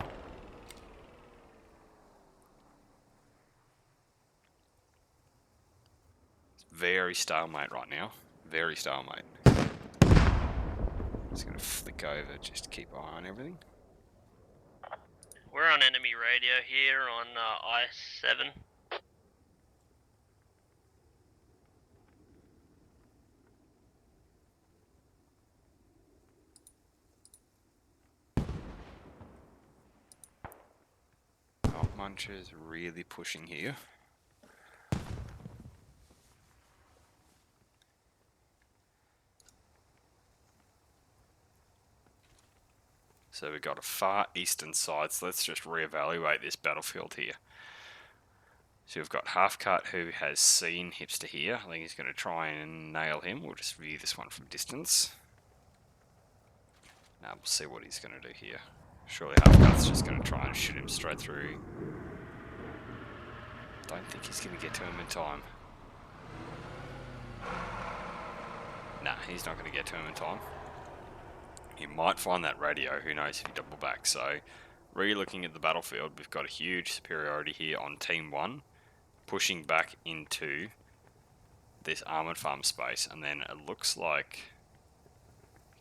It's very stalemate right now. Very stalemate. Just gonna flick over just to keep an eye on everything. We're on enemy radio here on I-7. Oh, Muncher's really pushing here. So we've got a far eastern side, so let's just reevaluate this battlefield here. So we've got Halfcut who has seen Hipster here. I think he's going to try and nail him. We'll just view this one from distance. Now we'll see what he's going to do here. Surely Halfcut's just going to try and shoot him straight through. Don't think he's going to get to him in time. Nah, he's not going to get to him in time. He might find that radio, who knows if he double back. So, re-looking at the battlefield, we've got a huge superiority here on Team 1, pushing back into this armoured farm space, and then it looks like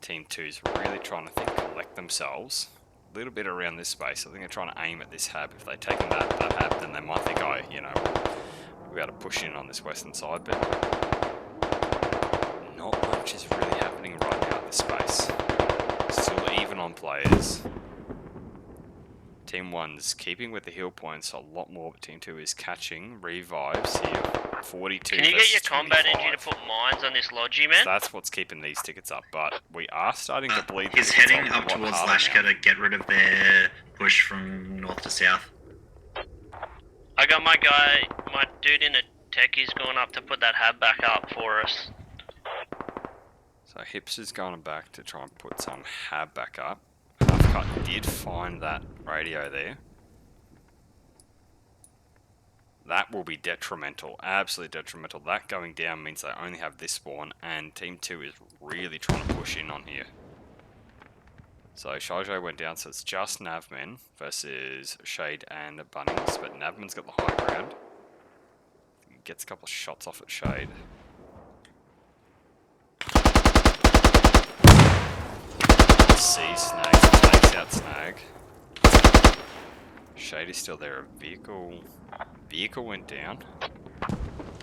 Team 2's really trying to collect themselves a little bit around this space. I think they're trying to aim at this hab. If they take that hab, then they might think, oh, you know, we'll be able to push in on this western side, but not much is really happening right now at this space. Still even on players. Team 1's keeping with the heal points a lot more, but Team 2 is catching revives here. 42 Can you get your versus combat 25. engine to put mines on this lodgy, man? So that's what's keeping these tickets up, but we are starting to bleed. He's tickets heading a up lot towards harder Lashka now. to get rid of their push from north to south. I got my dude in a techie's going up to put that hab back up for us. So Hips is going back to try and put some hab back up. Halfcut did find that radio there. That will be detrimental, absolutely detrimental. That going down means they only have this spawn, and Team 2 is really trying to push in on here. So Shaijo went down, so it's just Navman versus Shade and Bunnings, but Navman's got the high ground. He gets a couple of shots off at Shade. Sees Snag, takes out Snag. Shade is still there. Vehicle went down.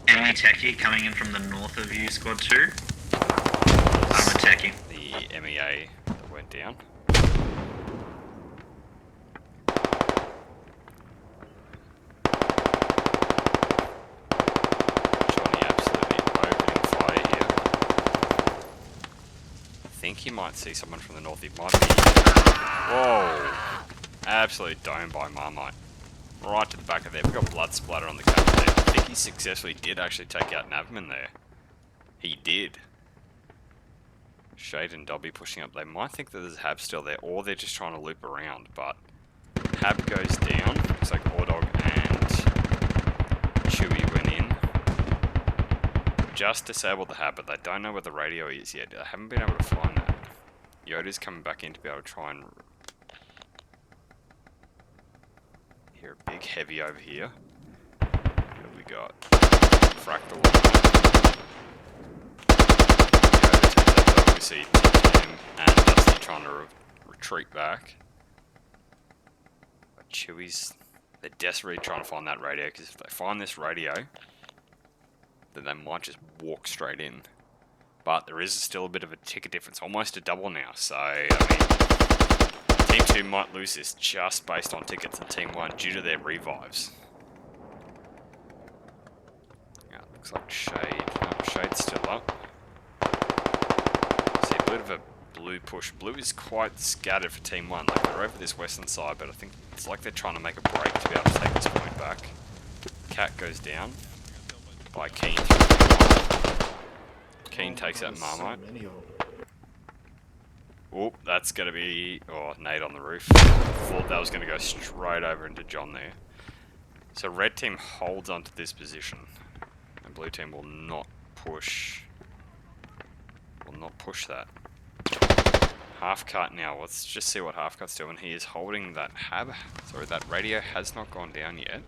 Enemy techie coming in from the north of you, squad 2. I'm a techie. The MEA that went down. Johnny absolutely opening fire here. I think he might see someone from the north. It might be... Whoa! Absolutely domed by Marmite. Right to the back of there. We've got blood splatter on the camera there. I think he successfully did actually take out Navman there. He did. Shade and Dobby pushing up. They might think that there's Hab still there, or they're just trying to loop around, but Hab goes down. Looks like Ordog and Chewy went in. Just disabled the Hab, but they don't know where the radio is yet. They haven't been able to find that. Yoda's coming back in to be able to try and... Hear a big heavy over here. What have we got? Fractal. We see Tim and Dusty trying to retreat back. But Chewy's... They're desperately trying to find that radio, because if they find this radio, then they might just walk straight in. But there is still a bit of a ticket difference, almost a double now, so, I mean, Team 2 might lose this just based on tickets, and Team 1 due to their revives. Yeah, looks like Shade. No, Shade's still up. See a bit of a blue push. Blue is quite scattered for Team 1. Like, they're over this western side, but I think it's like they're trying to make a break to be able to take this point back. Cat goes down by Keen. Keen takes out Marmite. Oh, that's going to be... Oh, nade on the roof. Thought that was going to go straight over into John there. So red team holds onto this position, and blue team will not push. Will not push that. Half cut now. Let's just see what half cut's doing. He is holding that hab. Sorry, that radio has not gone down yet.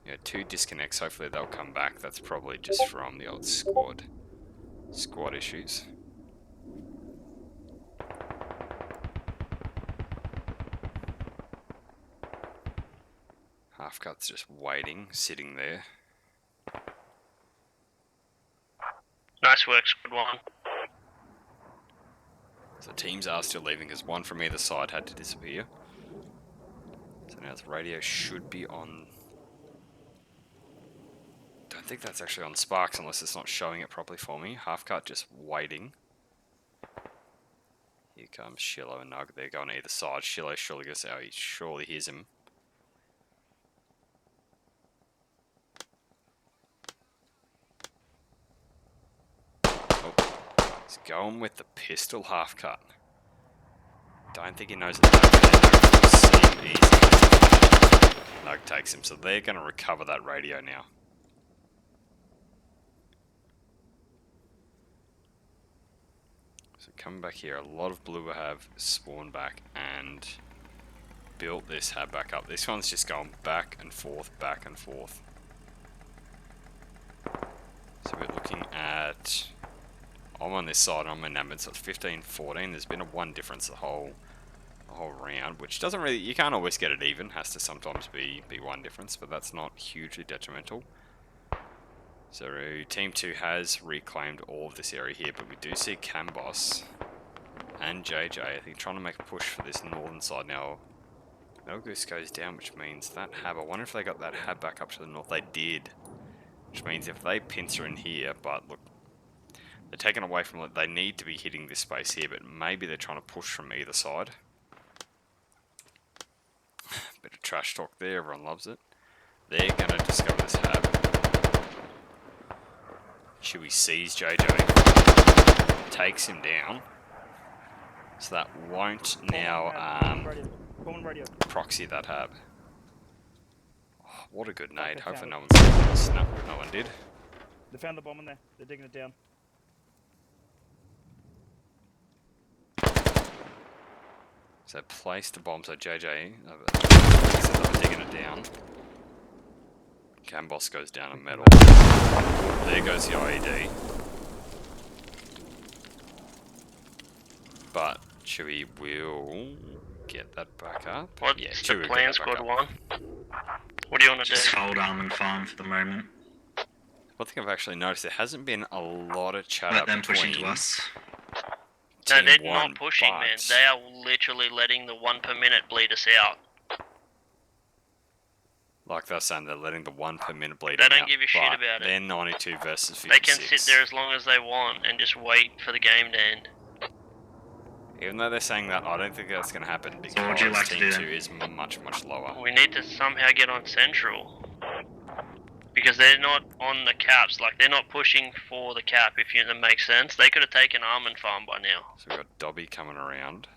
Yeah, 2 disconnects. Hopefully they'll come back. That's probably just from the old squad issues. Half cut's just waiting, sitting there. Nice work, squad 1. So teams are still leaving because one from either side had to disappear. So now the radio should be on. Don't think that's actually on Sparks unless it's not showing it properly for me. Half cut just waiting. Here comes Shillo and Nug. They're going either side. Shillo surely gets out. He surely hears him. He's going with the pistol half cut. Don't think he knows that that's easy. Nug takes him, so they're going to recover that radio now. So coming back here, a lot of blue have spawned back and built this hab back up. This one's just going back and forth, back and forth. So we're looking at... I'm on this side, I'm enamored, so it's 15-14. There's been a 1 difference the whole round, which doesn't really, you can't always get it even, has to sometimes be 1 difference, but that's not hugely detrimental. So team 2 has reclaimed all of this area here, but we do see Cambos and JJ, I think, trying to make a push for this northern side now. Melgoose goes down, which means that hab, I wonder if they got that hab back up to the north. They did, which means if they pincer in here, but look, they're taken away from it. They need to be hitting this space here, but maybe they're trying to push from either side. Bit of trash talk there, everyone loves it. They're going to discover this hab. Chewie sees JJ, takes him down. So that won't now proxy that hab. Oh, what a good nade. Hopefully no one's snapped. No one did. They found the bomb in there. They're digging it down. So place the bomb, so JJ, I'm digging it down. Cambos goes down a metal. There goes the IED. But Chewie will get that back up. What's yeah, the plan, squad 1? What do you want to do? Just hold and farm for the moment. One thing I've actually noticed, there hasn't been a lot of chat Let up them push between into us. No, Team they're 1, not pushing, but man. They are literally letting the 1 per minute bleed us out. like they're saying, they're letting the 1 per minute bleed They them don't out, give a shit but about it. They're 92 versus 56. They can sit there as long as they want and just wait for the game to end. Even though they're saying that, I don't think that's going to happen because what would you like to Team do 2 then? is much, much lower. We need to somehow get on Central. Because they're not on the caps, like they're not pushing for the cap, if that makes sense. They could have taken Almond Farm by now. So we've got Dobby coming around.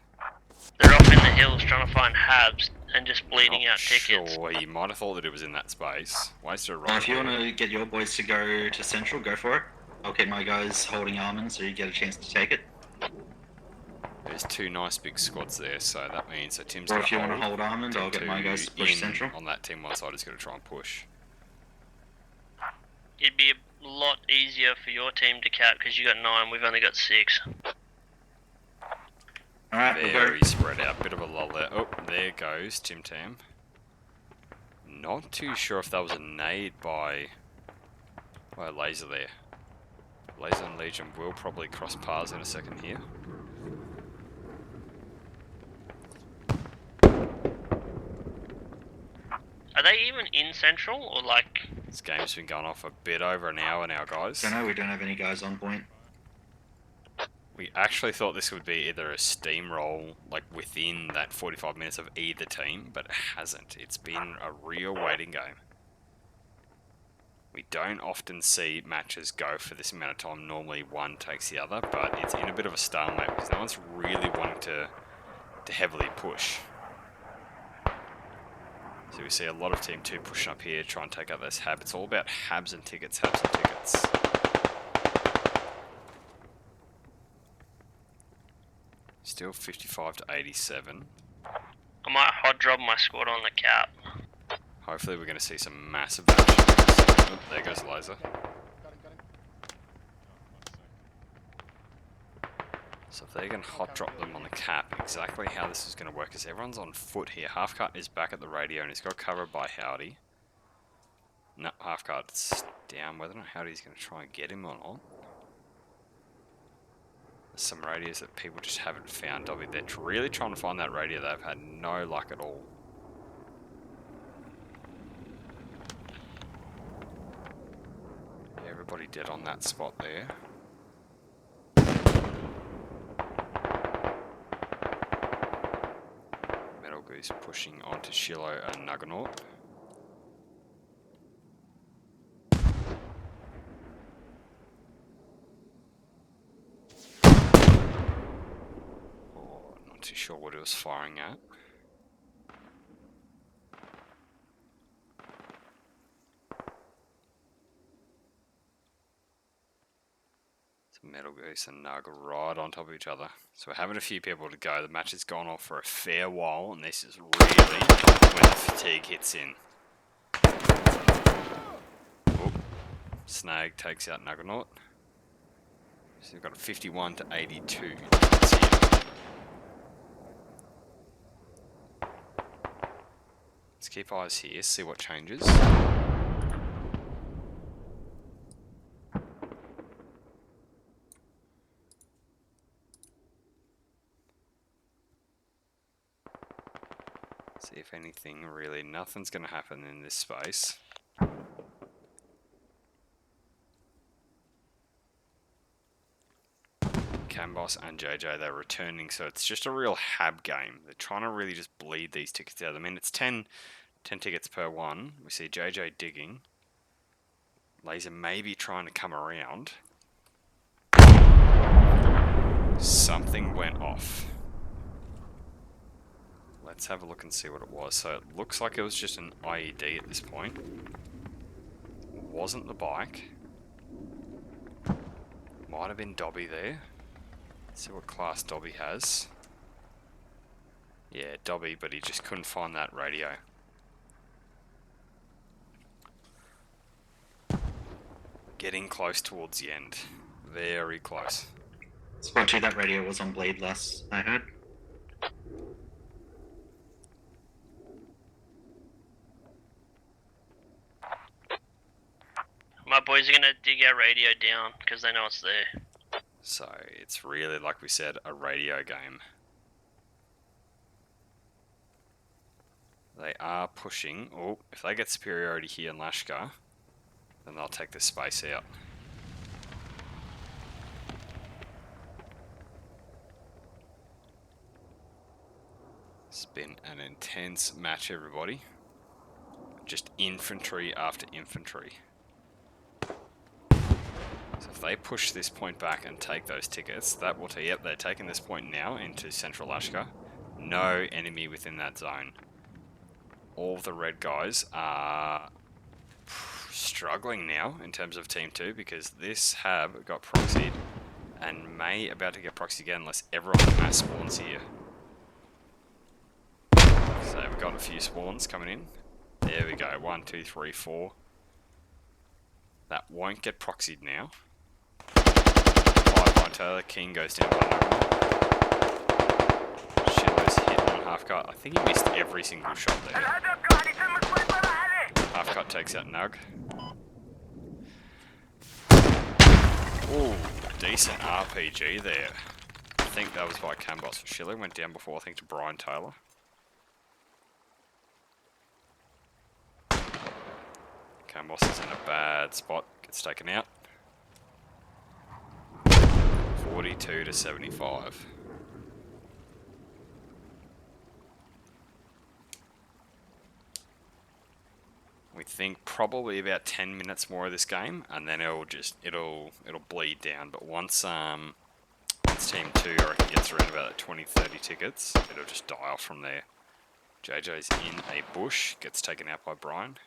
They're up in the hills trying to find Habs and just bleeding out tickets. Sure, he might have thought that it was in that space. Wasted a Well, right if you there. want to get your boys to go to Central, go for it. I'll keep my guys holding almonds so you get a chance to take it. There's 2 nice big squads there, so that means that Tim's Or going if you want to hold almonds, I'll get my guys to push in Central. on that Team 1 side is going to try and push. It'd be a lot easier for your team to cap because you got 9, we've only got 6. Alright, we'll go. Very spread out, bit of a lull there. Oh, there goes Tim Tam. Not too sure if that was a nade by a laser there. Laser and Legion will probably cross paths in a second here. Are they even in Central or like... This game's been going off a bit over an hour now, guys. Don't know, we don't have any guys on point. We actually thought this would be either a steamroll, like within that 45 minutes of either team, but it hasn't. It's been a real waiting game. We don't often see matches go for this amount of time. Normally one takes the other, but it's in a bit of a stalemate because no one's really wanting to heavily push. So we see a lot of Team 2 pushing up here, trying to take out this hab. It's all about habs and tickets, habs and tickets. Still 55 to 87. I might hot drop my squad on the cap. Hopefully we're going to see some massive action. Oh, there goes Laser. So if they can hot drop them on the cap, exactly how this is going to work is everyone's on foot here. Halfcut is back at the radio and he's got covered by Howdy. No, Halfcut's down. Whether or not Howdy's going to try and get him or not. There's some radios that people just haven't found, Dobby. They're really trying to find that radio. They've had no luck at all. Everybody dead on that spot there. Metal Goose pushing onto Shilo and Nuggernaut. Oh, not too sure what it was firing at. Metal Goose and Nug right on top of each other. So we're having a few people to go. The match has gone off for a fair while, and this is really when the fatigue hits in. Oh, Snag takes out Nuggernaut. So we've got a 51 to 82. Let's see. Let's keep eyes here, see what changes. See if anything, really, nothing's going to happen in this space. Camboss and JJ, they're returning, so it's just a real hab game. They're trying to really just bleed these tickets out. I mean, it's 10 tickets per one. We see JJ digging. Laser maybe trying to come around. Something went off. Let's have a look and see what it was. So it looks like it was just an IED at this point. It wasn't the bike. Might have been Dobby there. Let's see what class Dobby has. Yeah, Dobby, but he just couldn't find that radio. Getting close towards the end. Very close. Spot 2, that radio was on bleed last I heard. My boys are gonna dig our radio down because they know it's there. So it's really, like we said, a radio game. They are pushing. Oh, if they get superiority here in Lashkar, then they'll take this space out. It's been an intense match, everybody. Just infantry after infantry. So if they push this point back and take those tickets, that will tell you, yep, they're taking this point now into central Lashkar. No enemy within that zone. All of the red guys are struggling now in terms of Team 2 because this hab got proxied and may about to get proxied again unless everyone mass spawns here. So we've got a few spawns coming in. There we go, 1, 2, 3, 4. That won't get proxied now. 5 by Taylor, King goes down by Nuggernaut. Shilo's hit on Halfcut. I think he missed every single shot there. Halfcut takes out Nug. Ooh, decent RPG there. I think that was by Camboss for Shilo. Went down before, I think, to Brian Taylor. Camboss is in a bad spot. Gets taken out. 42 to 75. We think probably about 10 minutes more of this game, and then it'll bleed down. But once Team 2 I reckon gets around about 20-30 tickets, it'll just die off from there. JJ's in a bush, gets taken out by Brian.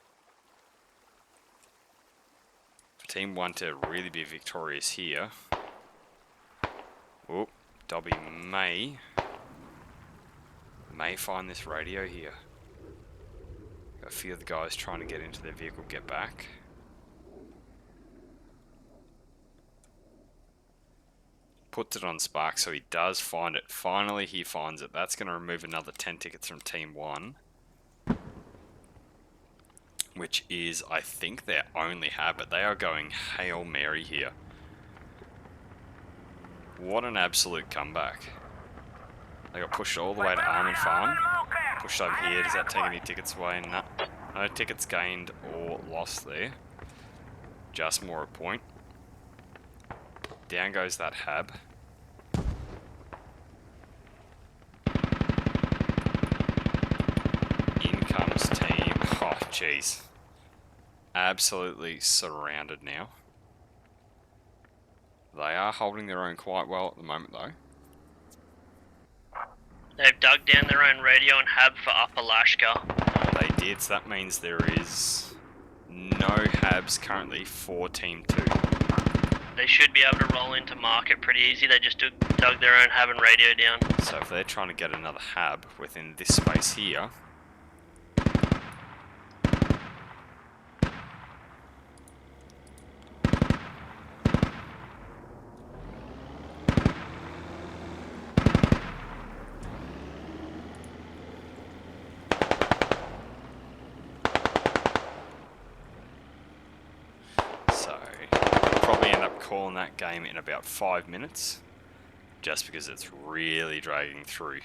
For Team 1 to really be victorious here. Oh, Dobby may find this radio here. Got a few of the guys trying to get into their vehicle, get back. Puts it on Spark, so he does find it. Finally, he finds it. That's going to remove another 10 tickets from Team 1. Which is, I think, their only habit. They are going Hail Mary here. What an absolute comeback. They got pushed all the way to Almond Farm. Pushed over here. Does that take any tickets away? No. No tickets gained or lost there. Just more a point. Down goes that hab. In comes team. Oh, jeez. Absolutely surrounded now. They are holding their own quite well at the moment, though. They've dug down their own radio and hab for Upper Lashkar. They did, so that means there is no habs currently for Team 2. They should be able to roll into market pretty easy. They just dug their own hab and radio down. So if they're trying to get another hab within this space here, calling that game in about 5 minutes, just because it's really dragging through.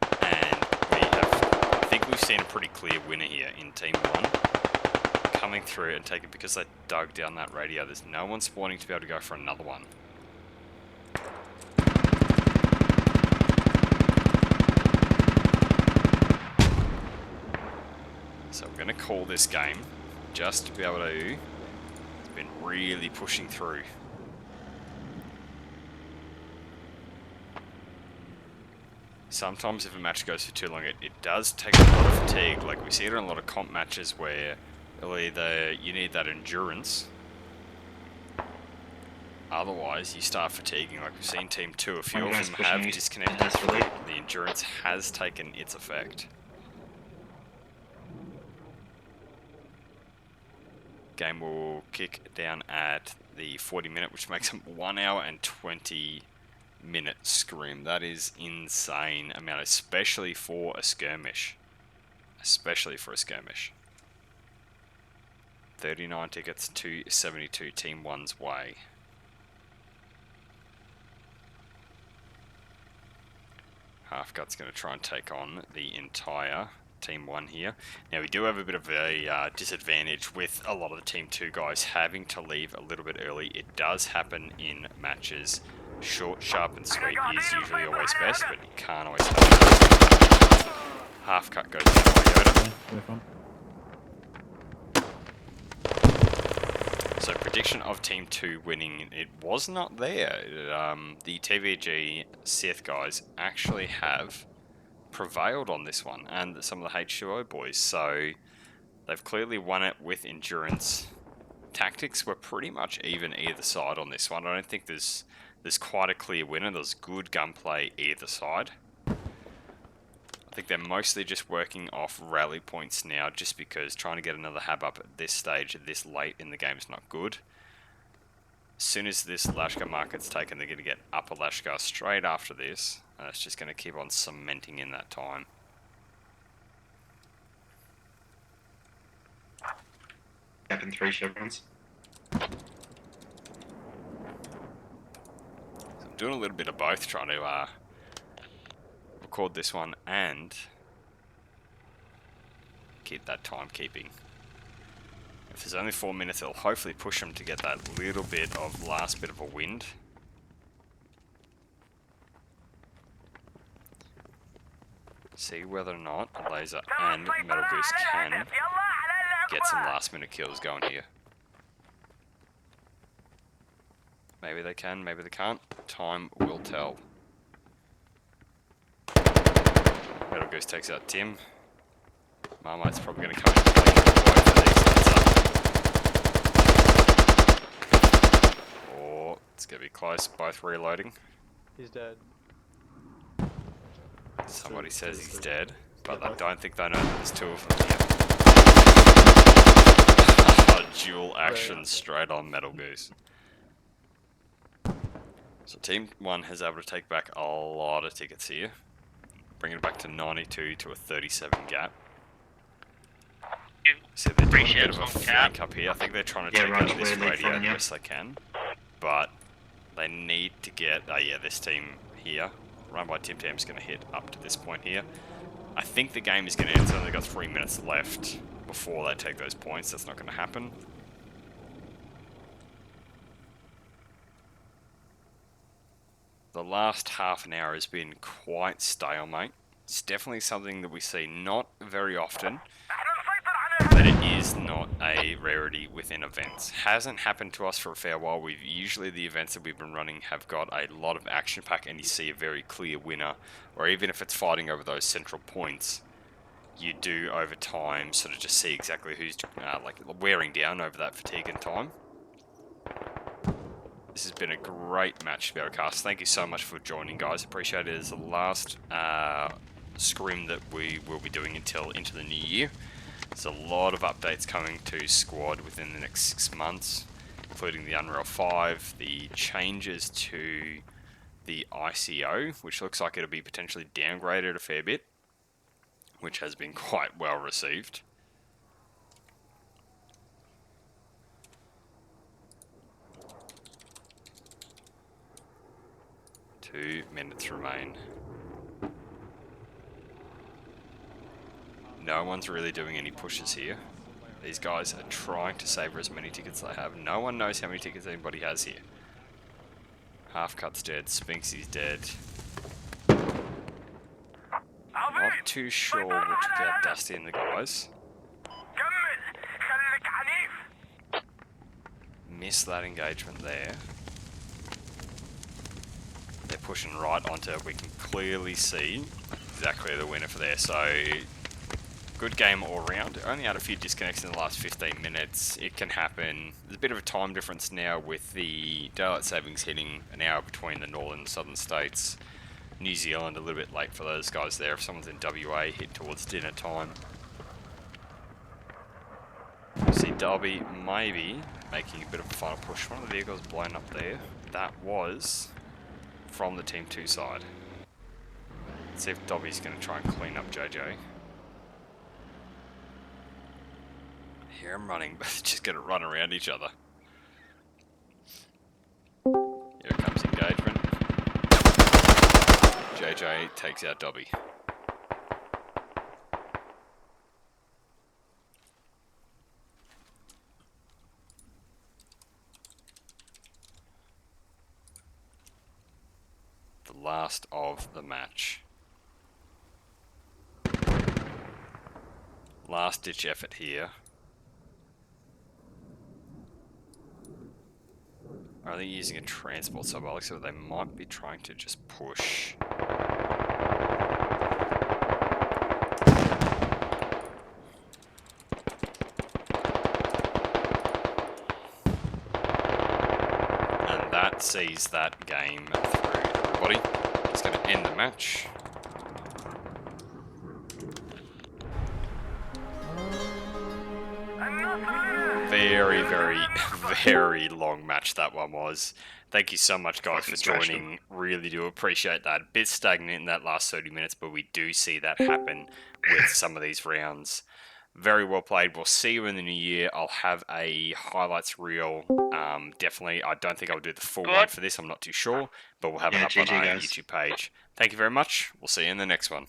And I think we've seen a pretty clear winner here in Team 1 coming through and taking, because they dug down that radio. There's no one spawning to be able to go for another one. So we're going to call this game just to be able to. It's been really pushing through. Sometimes if a match goes for too long, it does take a lot of fatigue. Like we see it in a lot of comp matches where either you need that endurance, otherwise you start fatiguing. Like we've seen Team 2, a few of them have disconnected. The endurance has taken its effect. Game will kick down at the 40-minute, which makes it 1 hour and 20-minute scrim. That is insane amount, especially for a skirmish. 39 tickets to 72 Team 1's way. Halfgut's going to try and take on the entire Team 1 here. Now we do have a bit of a disadvantage with a lot of the Team 2 guys having to leave a little bit early. It does happen in matches. Short, sharp and sweet is usually always best, but you can't always have it. Halfcut goes down by Yoda. So prediction of Team 2 winning, it was not there. The TVG SITH guys actually have prevailed on this one, and some of the H20 boys, so they've clearly won it with endurance. Tactics were pretty much even either side on this one. I don't think there's quite a clear winner. There's good gunplay either side. I think they're mostly just working off rally points now, just because trying to get another hab up at this stage, this late in the game, is not good. As soon as this Lashkar market's taken, they're going to get Upper Lashkar straight after this. It's just going to keep on cementing in that time. Happened 3 chevrons. So I'm doing a little bit of both, trying to record this one and keep that timekeeping. If there's only 4 minutes, it'll hopefully push them to get that little bit of last bit of a wind. See whether or not a laser and Metal Goose can get some last minute kills going here. Maybe they can, maybe they can't. Time will tell. Metal Goose takes out Tim. Marmite's probably going to come in and clean both of these hits up. Or it's going to be close, both reloading. He's dead. Somebody Two, says two, he's two. dead, but Yeah, I both. don't think they know that there's two of them here. Dual action straight on Metal Goose. So Team 1 has able to take back a lot of tickets here. Bringing it back to 92 to a 37 gap. So they're doing a bit of a flank up here. I think they're trying to take out this radio the best they can. But they need to get... yeah, this team here, run by Tim Tam's going to hit up to this point here. I think the game is going to end, so they've got 3 minutes left before they take those points. That's not going to happen. The last half an hour has been quite stalemate. It's definitely something that we see not very often, but it is not a rarity within events. Hasn't happened to us for a fair while. Usually the events that we've been running have got a lot of action pack and you see a very clear winner, or even if it's fighting over those central points, you do over time sort of just see exactly who's like wearing down over that fatigue and time. This has been a great match to be able to cast. Thank you so much for joining, guys. Appreciate it. It's the last scrim that we will be doing until into the new year. There's a lot of updates coming to Squad within the next 6 months, including the Unreal 5, the changes to the ICO, which looks like it'll be potentially downgraded a fair bit, which has been quite well received. Two minutes remain. No one's really doing any pushes here. These guys are trying to savour as many tickets as they have. No one knows how many tickets anybody has here. Half-Cut's dead, Spinksy's dead. Not too sure what took out Dusty and the guys. Missed that engagement there. They're pushing right onto it. We can clearly see exactly the winner for there. So, good game all round. Only had a few disconnects in the last 15 minutes. It can happen. There's a bit of a time difference now with the daylight savings hitting an hour between the northern and southern states. New Zealand a little bit late for those guys there. If someone's in WA, hit towards dinner time. You see Derby maybe making a bit of a final push. One of the vehicles blown up there. That was from the Team 2 side. Let's see if Dobby's going to try and clean up JJ. Here I'm running, but it's just going to run around each other. Here comes engagement. JJ takes out Dobby. The last of the match. Last ditch effort here. Are they using a transport subbolic, so they might be trying to just push. And that sees that game through, everybody. It's going to end the match. Very, very, very long match that one was. Thank you so much, guys, for joining. Really do appreciate that. A bit stagnant in that last 30 minutes, but we do see that happen with some of these rounds. Very well played. We'll see you in the new year. I'll have a highlights reel. Definitely. I don't think I'll do the full one for this. I'm not too sure, but we'll have it up on our YouTube page. Thank you very much. We'll see you in the next one.